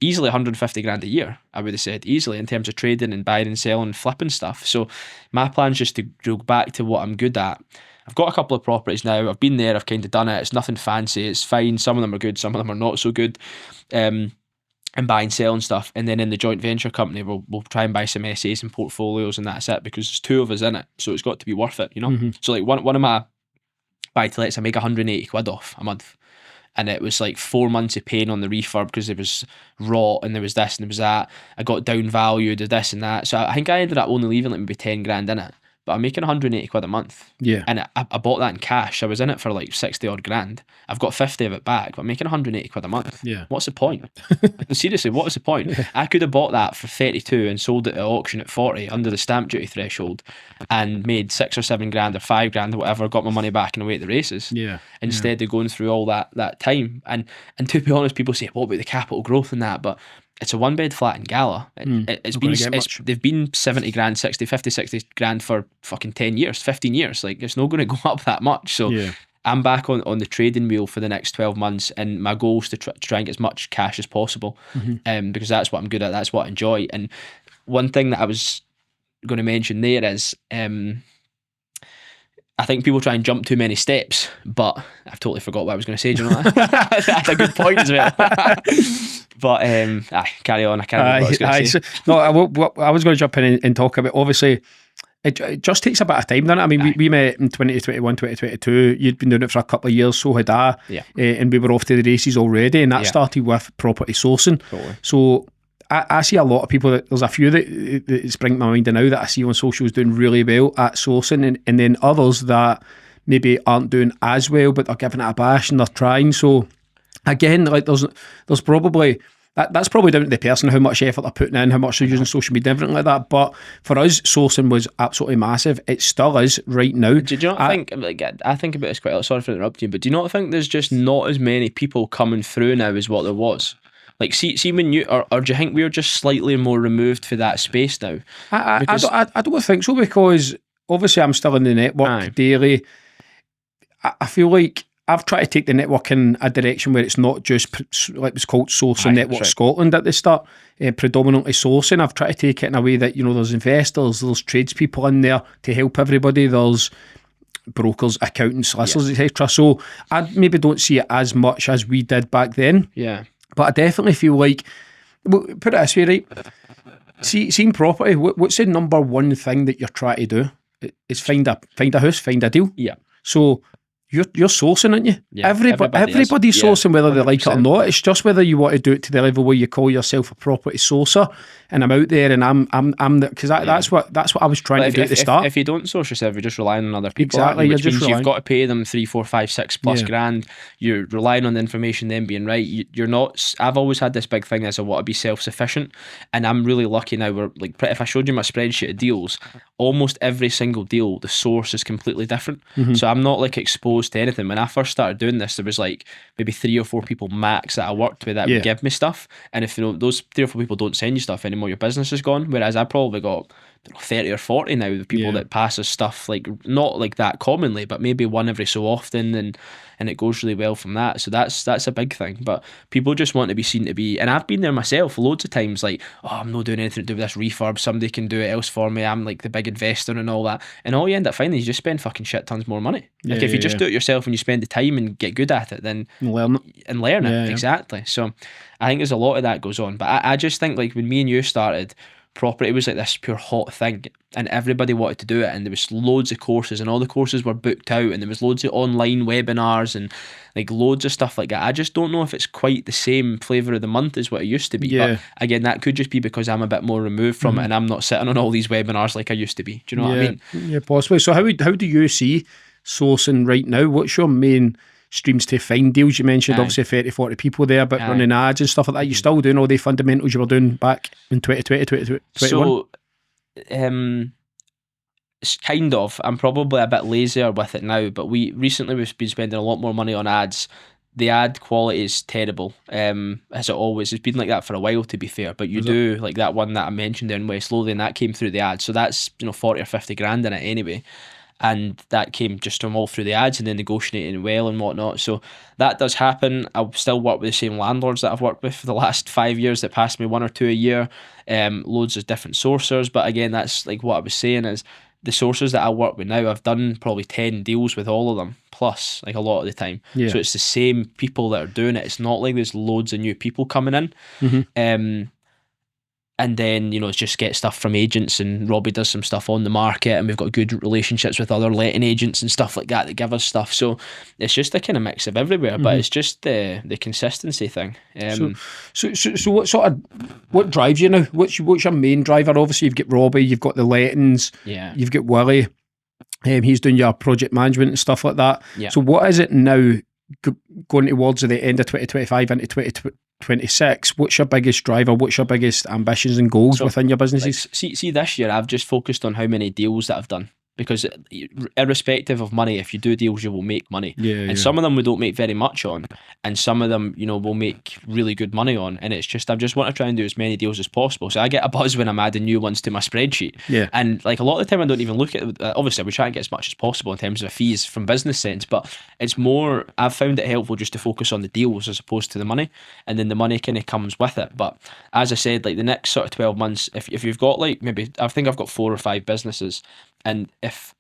easily 150 grand a year, I would have said, easily, in terms of trading and buying and selling and flipping stuff. So my plan is just to go back to what I'm good at. I've got a couple of properties now. I've been there, I've kind of done it. It's nothing fancy, it's fine. Some of them are good, some of them are not so good. And buying, selling stuff. And then in the joint venture company, we'll try and buy some SAs and portfolios, and that's it, because there's 2 of us in it. So it's got to be worth it, So like one of my buy-to-lets, I make 180 quid off a month. And it was like 4 months of pain on the refurb because there was rot and there was this and there was that. I got down valued, did this and that. So I think I ended up only leaving like maybe 10 grand in it. But I'm making 180 quid a month. And I bought that in cash. I was in it for like 60 odd grand. I've got 50 of it back, but I'm making 180 quid a month. What's the point? Seriously, what is the point? I could have bought that for 32 and sold it at auction at 40 under the stamp duty threshold and made 6 or 7 grand or 5 grand or whatever, got my money back and away at the races. Instead of going through all that time. And to be honest, people say, what about the capital growth and that? But it's a 1-bed flat in Gala. They've been 70 grand, 60 grand for fucking 10 years, 15 years. Like, it's not going to go up that much. So I'm back on the trading wheel for the next 12 months, and my goal is to try and get as much cash as possible, because that's what I'm good at, that's what I enjoy. And one thing that I was going to mention there is I think people try and jump too many steps, but I've totally forgot what I was going to say. Do you know that? That's a good point as well. But carry on. I can't remember what I was going to say. No, I was going to jump in and talk about, obviously, it just takes a bit of time, doesn't it? I mean, we met in 2021, 2022. You'd been doing it for a couple of years, so had I. Yeah. And we were off to the races already, and that started with property sourcing. Totally. So I see a lot of people, there's a few that spring to my mind now that I see on socials doing really well at sourcing, and then others that maybe aren't doing as well, but they're giving it a bash and they're trying. So again, like there's probably... That's probably down to the person, how much effort they're putting in, how much they're using social media, everything like that. But for us, sourcing was absolutely massive. It still is right now. Do you not think, I think about this quite a lot, sorry for interrupting you, but do you not think there's just not as many people coming through now as what there was? Like, see when you, or do you think we're just slightly more removed for that space now? I don't think so, because obviously I'm still in the network daily. I feel like I've tried to take the network in a direction where it's not just like it's called Sourcing Network Scotland at the start, predominantly sourcing. I've tried to take it in a way that, there's investors, there's tradespeople in there to help everybody, there's brokers, accountants, solicitors, etc. So I maybe don't see it as much as we did back then. Yeah. But I definitely feel like, put it this way, right? Seeing property, what's the number one thing that you're trying to do? It's find a house, find a deal. Yeah. So you're sourcing, aren't you? Yeah, everybody's sourcing, whether they like it or not. It's just whether you want to do it to the level where you call yourself a property sourcer, and I'm out there and I'm because that's what I was trying to do at the start. If you don't source yourself, you're just relying on other people. Exactly, which means you've got to pay them 3, 4, 5, 6 plus grand. You're relying on the information then being right. You're not. I've always had this big thing as I want to be self-sufficient, and I'm really lucky now. We're like, if I showed you my spreadsheet of deals, almost every single deal, the source is completely different. So I'm not like exposed to anything. When I first started doing this, there was like maybe 3 or 4 people max that I worked with that would give me stuff, and if those 3 or 4 people don't send you stuff anymore, your business is gone. Whereas I probably got 30 or 40 now, the people that pass us stuff, like not like that commonly, but maybe one every so often, and it goes really well from that. So that's a big thing. But people just want to be seen to be, and I've been there myself loads of times, like, oh, I'm not doing anything to do with this refurb, somebody can do it else for me, I'm like the big investor and all that, and all you end up finding is you just spend fucking shit tons more money. Like if you just do it yourself and you spend the time and get good at it, then learn it. Exactly. So I think there's a lot of that goes on, but I just think like when me and you started, property was like this pure hot thing and everybody wanted to do it, and there was loads of courses and all the courses were booked out, and there was loads of online webinars and like loads of stuff like that. I just don't know if it's quite the same flavour of the month as what it used to be. But again, that could just be because I'm a bit more removed from it and I'm not sitting on all these webinars like I used to be. Do you know what I mean? Yeah, possibly. So how do you see sourcing right now? What's your main streams to find deals? You mentioned obviously 30, 40 people there, but running ads and stuff like that. You still doing all the fundamentals you were doing back in 2020, 2021? So, it's kind of. I'm probably a bit lazier with it now, but we've been spending a lot more money on ads. The ad quality is terrible, as it always has been like that for a while, to be fair. But like that one that I mentioned there in West Lothian, and that came through the ad, so that's 40 or 50 grand in it anyway. And that came just from all through the ads and then negotiating well and whatnot. So that does happen. I'll still work with the same landlords that I've worked with for the last 5 years that passed me 1 or 2 a year. Loads of different sourcers. But again, that's like what I was saying is the sources that I work with now, I've done probably 10 deals with all of them, plus like a lot of the time. So it's the same people that are doing it. It's not like there's loads of new people coming in. And then, it's just get stuff from agents, and Robbie does some stuff on the market, and we've got good relationships with other letting agents and stuff like that give us stuff. So it's just a kind of mix of everywhere, but it's just the consistency thing. So what drives you now? What's your main driver? Obviously you've got Robbie, you've got the lettings, you've got Willie, he's doing your project management and stuff like that. So what is it now going towards the end of 2025 into 2026? What's your biggest driver? What's your biggest ambitions and goals within your businesses? Like, see this year I've just focused on how many deals that I've done, because irrespective of money, if you do deals you will make money, and some of them we don't make very much on, and some of them we'll make really good money on, and it's just I just want to try and do as many deals as possible. So I get a buzz when I'm adding new ones to my spreadsheet, and like a lot of the time I don't even look at it. Obviously we try and get as much as possible in terms of fees from business sense, but it's more, I've found it helpful just to focus on the deals as opposed to the money, and then the money kind of comes with it. But as I said, like the next sort of 12 months, if you've got like maybe, I think I've got 4 or 5 businesses, and if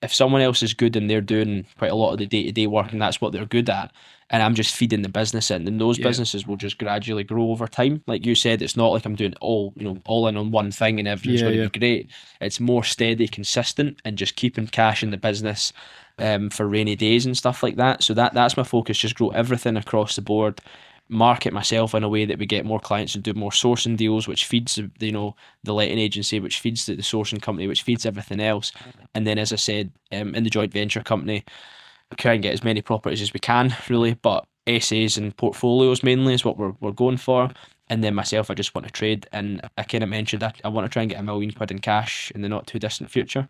if someone else is good and they're doing quite a lot of the day-to-day work and that's what they're good at, and I'm just feeding the business in, then those businesses will just gradually grow over time. Like you said, it's not like I'm doing all in on one thing and everything's going to be great. It's more steady, consistent, and just keeping cash in the business for rainy days and stuff like that. So that's my focus, just grow everything across the board, market myself in a way that we get more clients and do more sourcing deals, which feeds the letting agency, which feeds the sourcing company, which feeds everything else. And then, as I said, in the joint venture company, try and get as many properties as we can, really, but essays and portfolios mainly is what we're going for. And then myself, I just want to trade, and I kind of mentioned that I want to try and get £1 million in cash in the not too distant future.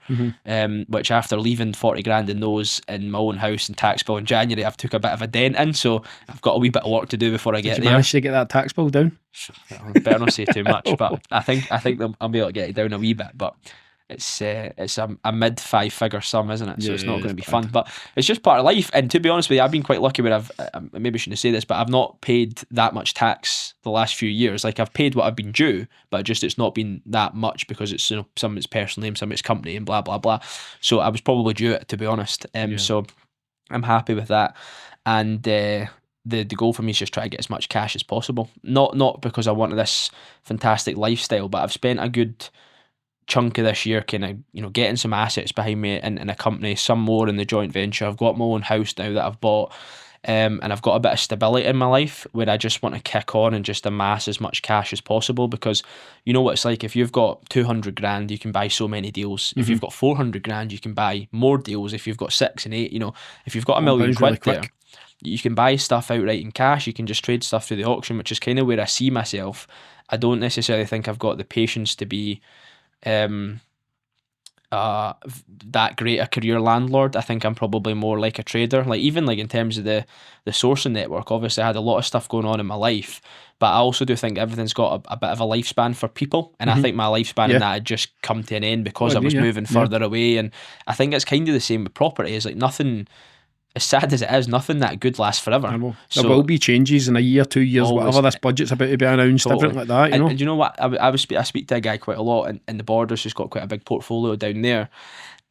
Which, after leaving 40 grand in those in my own house and tax bill in January, I've took a bit of a dent in, so I've got a wee bit of work to do before I get there. Did you manage to get that tax bill down? Better not say too much, but I think I'll be able to get it down a wee bit, but it's a mid 5-figure sum, isn't it? So it's not going to be fun, but it's just part of life. And to be honest with you, I've been quite lucky where I maybe shouldn't say this, but I've not paid that much tax the last few years. Like, I've paid what I've been due, but just it's not been that much because it's some of it's personal name, some of it's company, and blah blah blah. So I was probably due it, to be honest. So I'm happy with that. And the goal for me is just try to get as much cash as possible. Not because I wanted this fantastic lifestyle, but I've spent a good chunk of this year kind of getting some assets behind me in a company, some more in the joint venture. I've got my own house now that I've bought, and I've got a bit of stability in my life where I just want to kick on and just amass as much cash as possible, because you know what it's like. If you've got 200 grand, you can buy so many deals. If you've got 400 grand, you can buy more deals. If you've got 6 and 8, if you've got £1 million really there, you can buy stuff outright in cash. You can just trade stuff through the auction, which is kind of where I see myself. I don't necessarily think I've got the patience to be that great a career landlord. I think I'm probably more like a trader. Like, even like in terms of the sourcing network, obviously I had a lot of stuff going on in my life, but I also do think everything's got a bit of a lifespan for people, and I think my lifespan in that had just come to an end because I was moving further away. And I think it's kind of the same with property. It's like, nothing, as sad as it is, nothing that good lasts forever. There will be changes in a year, 2 years, always, whatever. This budget's about to be announced, everything like that. And you know what? I speak to a guy quite a lot in the Borders who's got quite a big portfolio down there,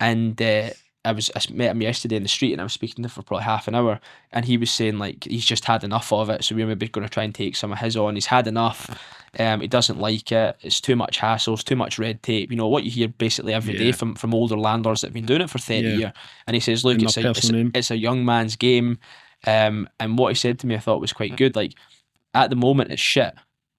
and I met him yesterday in the street, and I was speaking to him for probably half an hour, and he was saying like he's just had enough of it. So we're maybe going to try and take some of his on. He's had enough. He doesn't like it. It's too much hassles, too much red tape. What you hear basically every day from older landlords that have been doing it for 30 years. And he says, look, it's a young man's game. And what he said to me, I thought was quite good. Like, at the moment, it's shit,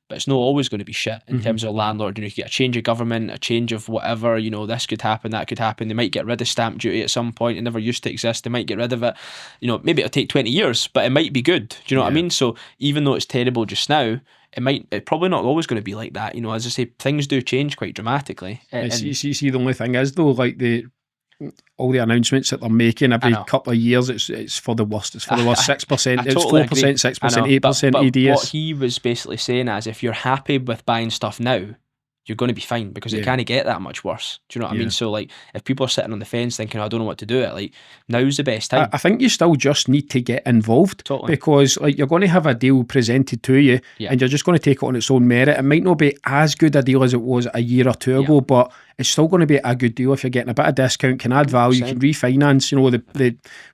but it's not always going to be shit in terms of a landlord. You get a change of government, a change of whatever, this could happen, that could happen. They might get rid of stamp duty at some point. It never used to exist. They might get rid of it. Maybe it'll take 20 years, but it might be good. Do you know what I mean? So even though it's terrible just now, it's probably not always going to be like that. As I say, things do change quite dramatically. See, the only thing is though, like all the announcements that they're making every couple of years, it's for the worst. It's for the worst. 6%, it's totally 4%, 6%, 8% EDS. What he was basically saying is, if you're happy with buying stuff now, you're going to be fine, because it can't get that much worse. Do you know what I mean? So like, if people are sitting on the fence thinking, I don't know what to do, like, now's the best time. I think you still just need to get involved, because like, you're going to have a deal presented to you, and you're just going to take it on its own merit. It might not be as good a deal as it was a year or two ago, but it's still going to be a good deal if you're getting a bit of discount, can add value, can refinance.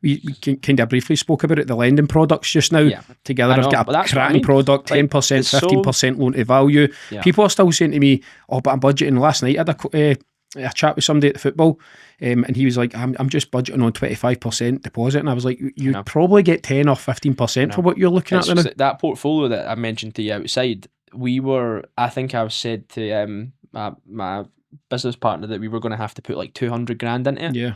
We kind of briefly spoke about it, the lending products just now. Together, I've got a cracking product, 10%, 15% loan to value. People are still saying to me, oh, but I'm budgeting. Last night I had a chat with somebody at the football, and he was like, I'm just budgeting on 25% deposit, and I was like, you probably get 10 or 15% for what you're looking at now. That portfolio that I mentioned to you outside, I think I said to my business partner that we were going to have to put like 200 grand into it,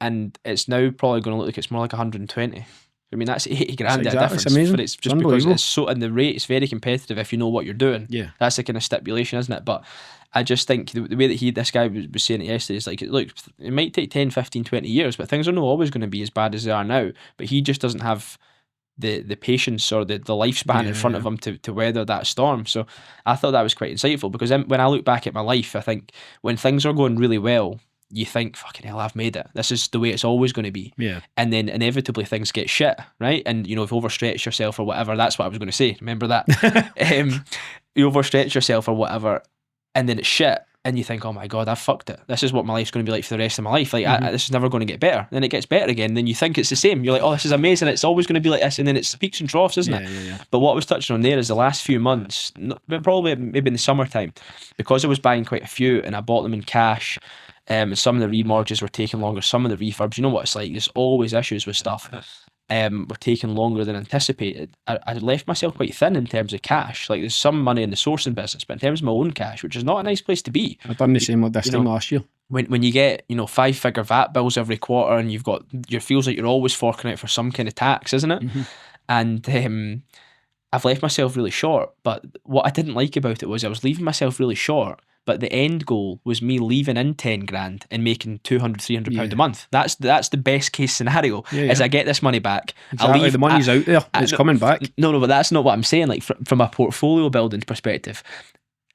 and it's now probably going to look like it's more like 120. I mean, that's 80 grand difference. It's amazing. But it's just because it's so, and the rate is very competitive if you know what you're doing. That's the kind of stipulation, isn't it? But I just think the way that this guy was saying it yesterday is like, look, it might take 10, 15, 20 years, but things are not always going to be as bad as they are now. But he just doesn't have the patience or the lifespan in front of him to weather that storm. So I thought that was quite insightful, because when I look back at my life, I think when things are going really well, you think, fucking hell, I've made it. This is the way it's always going to be. And then inevitably things get shit, right? And you've overstretched yourself or whatever. That's what I was going to say. Remember that? You overstretch yourself or whatever, and then it's shit. and you think, oh my God, I've fucked it. This is what my life's going to be like for the rest of my life. Like, this is never going to get better. Then it gets better again. Then you think it's the same. You're like, oh, this is amazing. It's always going to be like this. And then it's peaks and troughs, isn't it? Yeah. But what I was touching on there is the last few months, probably maybe in the summertime, because I was buying quite a few and I bought them in cash. Some of the remortgages were taking longer. Some of the refurbs, you know what it's like. There's always issues with stuff. Were taking longer than anticipated. I left myself quite thin in terms of cash. Like, there's some money in the sourcing business, but in terms of my own cash, which is not a nice place to be. I've done the same with this time last year. When you get 5-figure VAT bills every quarter, and you've got, it feels like you're always forking out for some kind of tax, isn't it? And I've left myself really short. But what I didn't like about it was I was leaving myself really short. But the end goal was me leaving in 10 grand and making £200-300 a month. That's the best case scenario. Is I get this money back. Exactly. I leave, the money's out there. It's coming back. No, but that's not what I'm saying. Like, from a portfolio building perspective,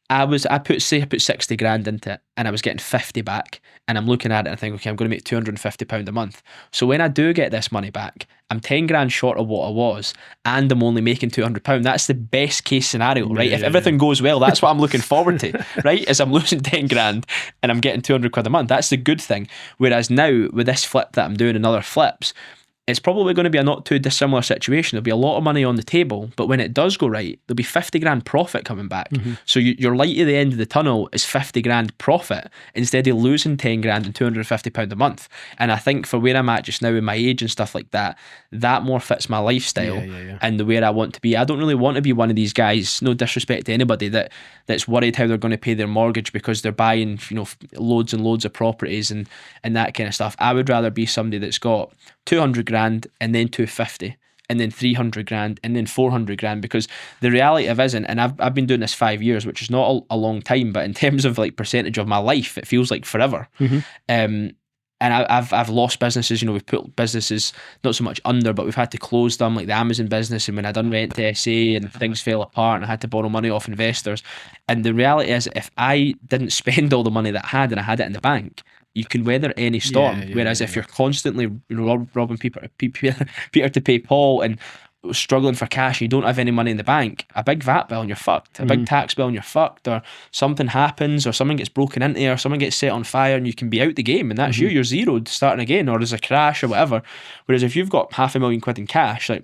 I put 60 grand into it and I was getting 50 back, and I'm looking at it and I think, okay, I'm going to make £250 a month. So when I do get this money back, I'm 10 grand short of what I was, and I'm only making £200. That's the best case scenario, right? If everything goes well, that's what I'm looking forward to, right? Is I'm losing 10 grand and I'm getting £200 a month. That's the good thing. Whereas now with this flip that I'm doing and other flips, it's probably going to be a not too dissimilar situation. There'll be a lot of money on the table, but when it does go right, there'll be 50 grand profit coming back. So your light at the end of the tunnel is 50 grand profit instead of losing 10 grand and £250 a month. And I think for where I'm at just now in my age and stuff like that, that more fits my lifestyle and the way I want to be. I don't really want to be one of these guys, no disrespect to anybody, that's worried how they're going to pay their mortgage because they're buying, loads and loads of properties and that kind of stuff. I would rather be somebody that's got 200 grand and then 250 and then 300 grand and then 400 grand, because the reality of isn't, and I've been doing this 5 years, which is not a long time, but in terms of like percentage of my life, it feels like forever. And I've lost businesses. We've put businesses not so much under, but we've had to close them, like the Amazon business. And when I done Rent to SA and things fell apart and I had to borrow money off investors. And the reality is, if I didn't spend all the money that I had and I had it in the bank, you can weather any storm. Whereas if you're constantly robbing Peter to pay Paul and struggling for cash, you don't have any money in the bank, a big VAT bill and you're fucked, a big tax bill and you're fucked, or something happens, or someone gets broken into, or someone gets set on fire, and you can be out the game, and that's you're zeroed starting again, or there's a crash or whatever. Whereas if you've got £500,000 in cash, like,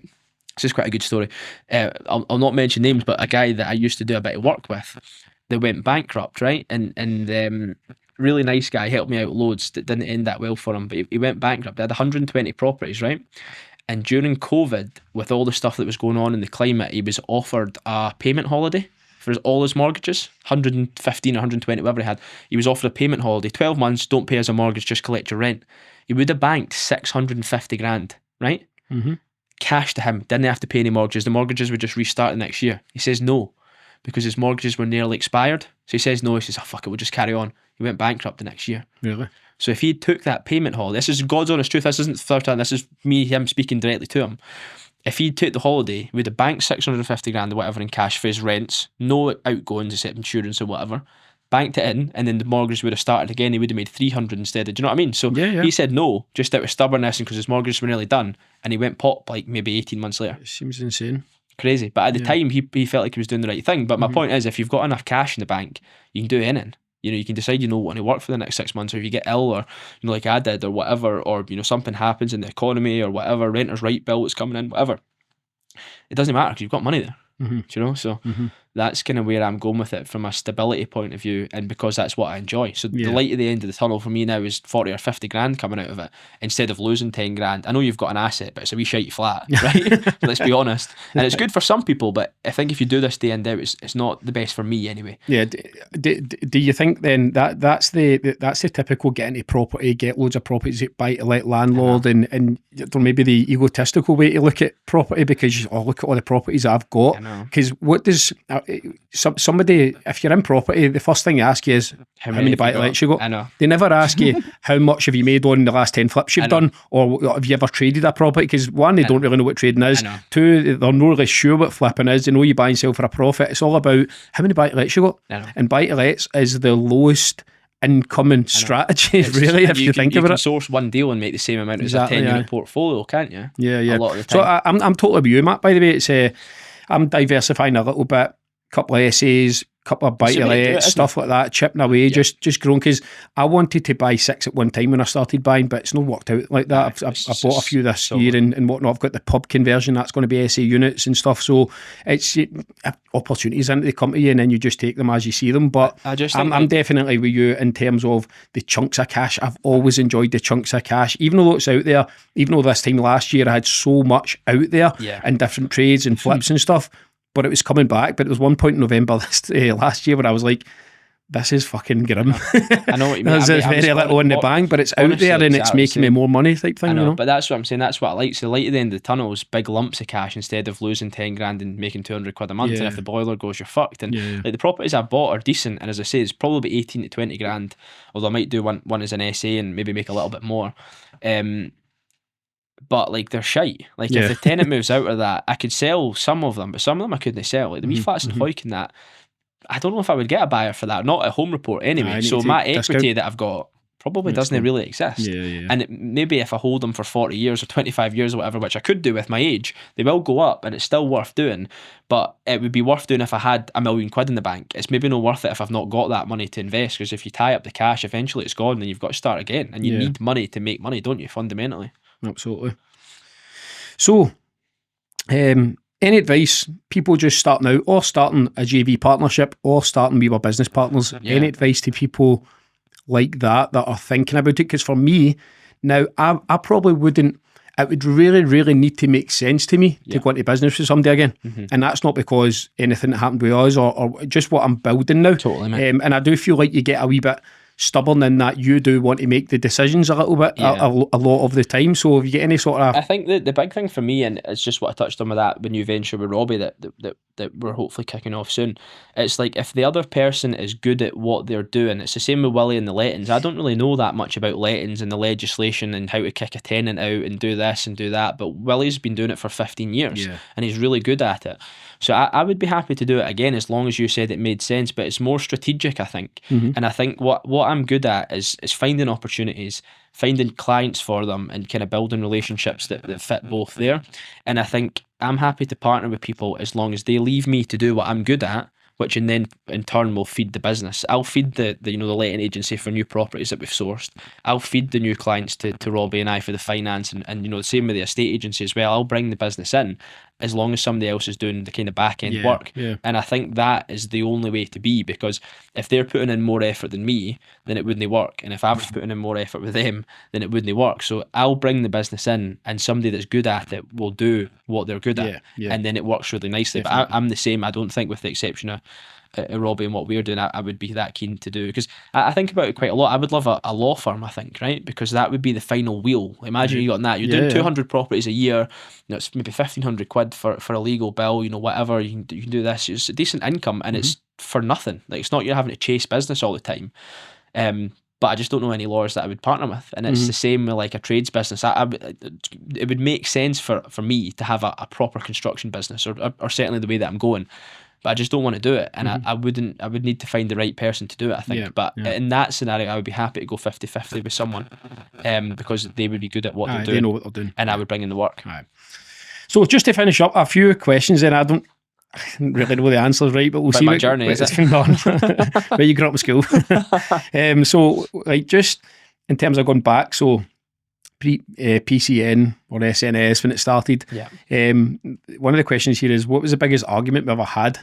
this is quite a good story. I'll not mention names, but a guy that I used to do a bit of work with, they went bankrupt, right? And really nice guy, helped me out loads. That didn't end that well for him, but he went bankrupt. They had 120 properties, right? And during COVID, with all the stuff that was going on in the climate, he was offered a payment holiday for all his mortgages, 115 or 120, whatever he had. He was offered a payment holiday, 12 months, don't pay as a mortgage, just collect your rent. He would have banked 650 grand, right? Cash to him, didn't have to pay any mortgages. The mortgages would just restart the next year. He says no, because his mortgages were nearly expired. So he says no, he says, oh fuck it, we'll just carry on. He went bankrupt the next year. Really? So if he took that payment holiday, this is God's honest truth, this isn't the third time, this is him speaking directly to him. If he took the holiday, he would have banked 650 grand or whatever in cash for his rents, no outgoings except insurance or whatever, banked it in, and then the mortgage would have started again. He would have made 300 instead of, do you know what I mean? So he said no, just out of stubbornness and because his mortgages were nearly done, and he went pop like maybe 18 months later. It seems insane. Crazy. But at the time, he felt like he was doing the right thing. But my point is, if you've got enough cash in the bank, you can do anything. You can decide you want to work for the next 6 months, or if you get ill, or like I did, or whatever, or something happens in the economy or whatever, renter's right bill is coming in, whatever. It doesn't matter because you've got money there. So that's kind of where I'm going with it from a stability point of view, and because that's what I enjoy. So the light at the end of the tunnel for me now is 40 or 50 grand coming out of it instead of losing 10 grand. I know you've got an asset, but it's a wee shitey flat, right? Let's be honest. And it's good for some people, but I think if you do this day in day out, it's not the best for me anyway. Yeah. Do you think then that's the typical get into property, get loads of properties, buy to let landlord, and maybe the egotistical way to look at property, because look at all the properties I've got. Because what does somebody, if you're in property, the first thing they ask you is how many buy-to-lets you got. I know. They never ask you how much have you made on the last 10 flips you've done, or have you ever traded a property, because one, they don't really know what trading is, two, they're not really sure what flipping is. They know you buy and sell for a profit. It's all about how many buy-to-lets you got. And buy-to-lets is the lowest incoming strategy, really, if you think about it. You can source one deal and make the same amount as a 10-unit portfolio, can't you? Yeah. A lot of the time. So I'm totally with you, Matt, by the way. It's I'm diversifying a little bit, couple of SAs, couple of buy-to-let, stuff like that, chipping away, just growing, because I wanted to buy 6 at one time when I started buying, but it's not worked out like that. I've bought a few this year and whatnot. I've got the pub conversion, that's going to be SA units and stuff, so it's opportunities into they come to you, and then you just take them as you see them. But I'm definitely with you in terms of the chunks of cash. I've always enjoyed the chunks of cash, even though it's out there, even though this time last year I had so much out there in different trades and flips and stuff, but it was coming back. But it was one point in November last year where I was like, this is fucking grim. I know what you mean. There's very little in the bank, but it's honestly, out there and it's making me more money type thing. I know, you know? But that's what I'm saying. That's what I like. So the light at the end of the tunnel is big lumps of cash instead of losing 10 grand and making 200 quid a month. And if the boiler goes, you're fucked. And like the properties I bought are decent. And as I say, it's probably 18 to 20 grand. Although I might do one as an SA and maybe make a little bit more. But like they're shite. Like if the tenant moves out of that, I could sell some of them, but some of them I couldn't sell. Like the wee flats in Hoyk and that, I don't know if I would get a buyer for that. Not a home report anyway. So my equity that I've got probably doesn't really exist. And maybe if I hold them for 40 years or 25 years or whatever, which I could do with my age, they will go up and it's still worth doing. But it would be worth doing if I had £1 million in the bank. It's maybe not worth it if I've not got that money to invest, because if you tie up the cash, eventually it's gone and you've got to start again. And you need money to make money, don't you, fundamentally? Absolutely. So, any advice, people just starting out or starting a JV partnership or starting we were business partners, any advice to people like that are thinking about it? Because for me, now, I probably wouldn't, it would really, really need to make sense to me to go into business with somebody again. And that's not because anything that happened with us or just what I'm building now. Totally, man. And I do feel like you get a wee bit stubborn in that you do want to make the decisions a little bit a lot of the time. So if you get any sort of... I think the big thing for me, and it's just what I touched on with that new venture with Robbie that we're hopefully kicking off soon, it's like if the other person is good at what they're doing, it's the same with Willie and the lettings. I don't really know that much about lettings and the legislation and how to kick a tenant out and do this and do that, but Willie's been doing it for 15 years and he's really good at it. So I would be happy to do it again as long as you said it made sense, but it's more strategic, I think. And I think what I'm good at is finding opportunities, finding clients for them and kind of building relationships that fit both there. And I think I'm happy to partner with people as long as they leave me to do what I'm good at, which and then in turn will feed the business. I'll feed the letting agency for new properties that we've sourced. I'll feed the new clients to Robbie and I for the finance and the same with the estate agency as well. I'll bring the business in as long as somebody else is doing the kind of back end work. And I think that is the only way to be, because if they're putting in more effort than me, then it wouldn't work. And if I was putting in more effort with them, then it wouldn't work. So I'll bring the business in and somebody that's good at it will do what they're good at. And then it works really nicely. Definitely. But I'm the same. I don't think, with the exception of Robbie and what we're doing, I would be that keen to do, because I think about it quite a lot. I would love a law firm, I think, right? Because that would be the final wheel. Imagine you got that. You're doing 200 properties a year. It's maybe 1,500 quid for a legal bill. Whatever you can do this. It's a decent income, and it's for nothing. Like, it's not you're having to chase business all the time. But I just don't know any lawyers that I would partner with, and it's the same with like a trades business. It would make sense for me to have a proper construction business, or certainly the way that I'm going. But I just don't want to do it, and I would need to find the right person to do it, I think. In that scenario, I would be happy to go 50-50 with someone, because they would be good at what they're doing. They know what they're doing. And I would bring in the work. So just to finish up, a few questions, and I don't really know the answers, right? But we'll see. My journey, is it? Where you grew up in school. So, like, just in terms of going back, so PCN or SNS when it started. One of the questions here is, what was the biggest argument we ever had?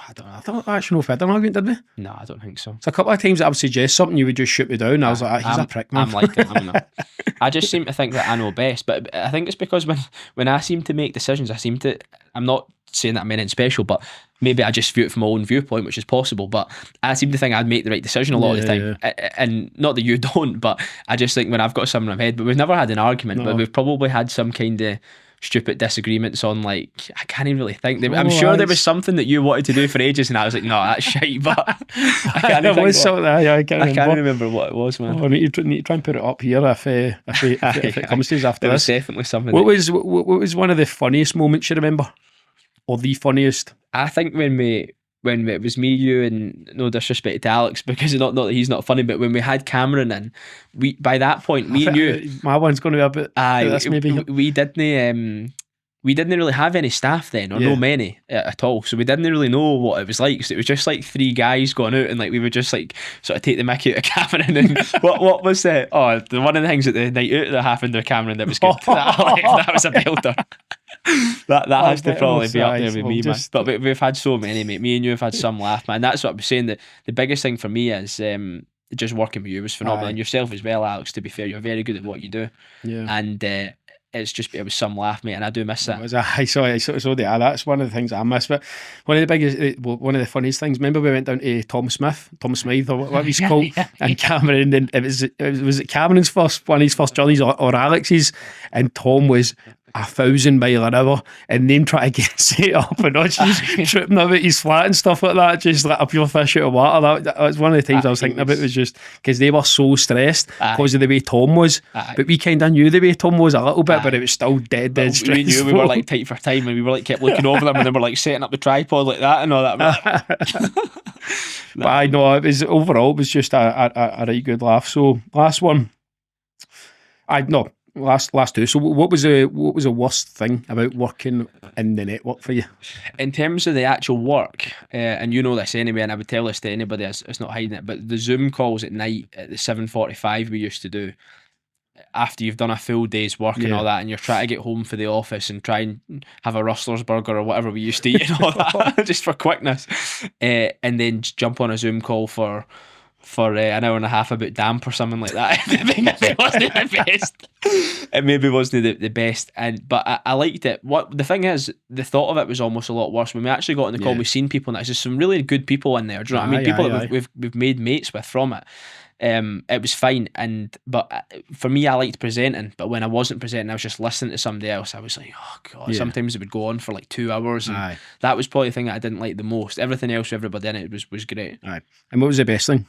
I don't actually know if we had an argument, did we? No, I don't think so. So a couple of times I would suggest something, you would just shoot me down. I was like, he's a prick, man. I'm like it. I'm not. I just seem to think that I know best, but I think it's because when I seem to make decisions, I'm not saying that I'm anything special, but maybe I just view it from my own viewpoint, which is possible, but I seem to think I'd make the right decision a lot of the time. And not that you don't, but I just think when I've got something in my head, but we've never had an argument, but we've probably had some kind of stupid disagreements on, like, I can't even really think. I'm sure there was something that you wanted to do for ages and I was like, no, that's shite, but I can't remember what it was, man. I need to try and put it up here if it comes to us after there this. There was definitely something. What was one of the funniest moments you remember? Or the funniest? I think when it was me, you, and no disrespect to Alex, because not that he's not funny, but when we had Cameron in, by that point, me and you, my one's going to be a bit. Maybe we didn't. we didn't really have any staff then, or no many at all, so we didn't really know what it was like. So it was just like 3 guys going out, and like we would just like sort of take the mickey out of Cameron. And what was the one of the things at the night out that happened with Cameron that was good? that was a belter. that has to probably be up there with me, man. But we've had so many, mate. Me and you have had some laugh, man. That's what I was saying. The biggest thing for me is just working with you was phenomenal, and yourself as well, Alex. To be fair, you're very good at what you do, and it was some laugh, mate, and I do miss that. So that's one of the things I miss. But one of the funniest things, remember we went down to Tom Smith, or what he's called, and Cameron, and was it Cameron's one of his first journeys or Alex's, and Tom was 1,000 mile an hour, and them trying to get set up and us just tripping about his flat and stuff like that, just like a pure fish out of water. That was one of the things I was thinking about, was just because they were so stressed because of the way Tom was. But we kind of knew the way Tom was a little bit, but it was still dead stressful. We knew we were like tight for time, and we were like kept looking over them, and they were like setting up the tripod like that and all that. But I know it was just a right good laugh. So last one, last two. So what was the worst thing about working in the network for you? In terms of the actual work, and you know this anyway, and I would tell this to anybody, it's not hiding it, but the Zoom calls at night at the 7:45 we used to do, after you've done a full day's work and all that, and you're trying to get home for the office and try and have a Rustler's burger or whatever we used to eat and all that, just for quickness, and then jump on a Zoom call for an hour and a half about damp or something like that. It wasn't the best. It maybe wasn't the best, but I liked it. What the thing is, the thought of it was almost a lot worse when we actually got on the call. We've seen people, and it's just some really good people in there. Do you know what I mean? People that we've made mates with from it. It was fine, but for me, I liked presenting. But when I wasn't presenting, I was just listening to somebody else. I was like, oh god. Sometimes it would go on for like 2 hours, and that was probably the thing that I didn't like the most. Everything else, everybody in it was great. And what was the best thing?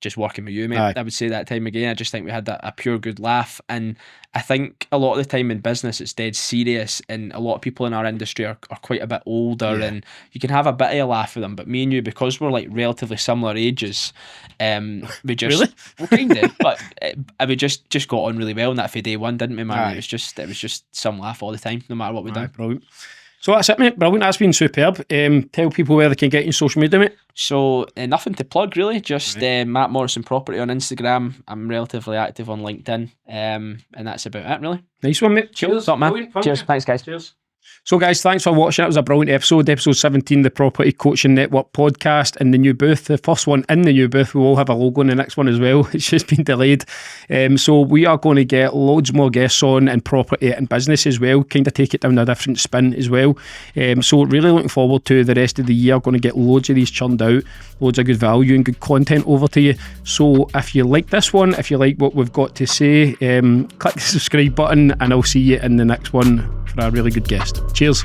Just working with you, mate. I would say that time again. I just think we had a pure good laugh, and I think a lot of the time in business it's dead serious, and a lot of people in our industry are quite a bit older, and you can have a bit of a laugh with them. But me and you, because we're like relatively similar ages, we just really? Well, kind of, but we just got on really well, and that for day one, didn't we, man? It was just some laugh all the time, no matter what we did. Brilliant. So that's it, mate. Brilliant. That's been superb. Tell people where they can get you on social media, mate. So nothing to plug really, just Matt Morrison Property on Instagram. I'm relatively active on LinkedIn, and that's about it really. Nice one, mate. Cheers. What's up, man? Cheers. Thanks, guys. Cheers. So guys, thanks for watching. It was a brilliant episode 17, the Property Coaching Network podcast in the new booth. The first one in the new booth. We will have a logo in the next one as well. It's just been delayed. So we are going to get loads more guests on in property and business as well, kind of take it down a different spin as well. So really looking forward to the rest of the year. Going to get loads of these churned out, loads of good value and good content over to you. So if you like this one, if you like what we've got to say, click the subscribe button, and I'll see you in the next one for a really good guest. Cheers.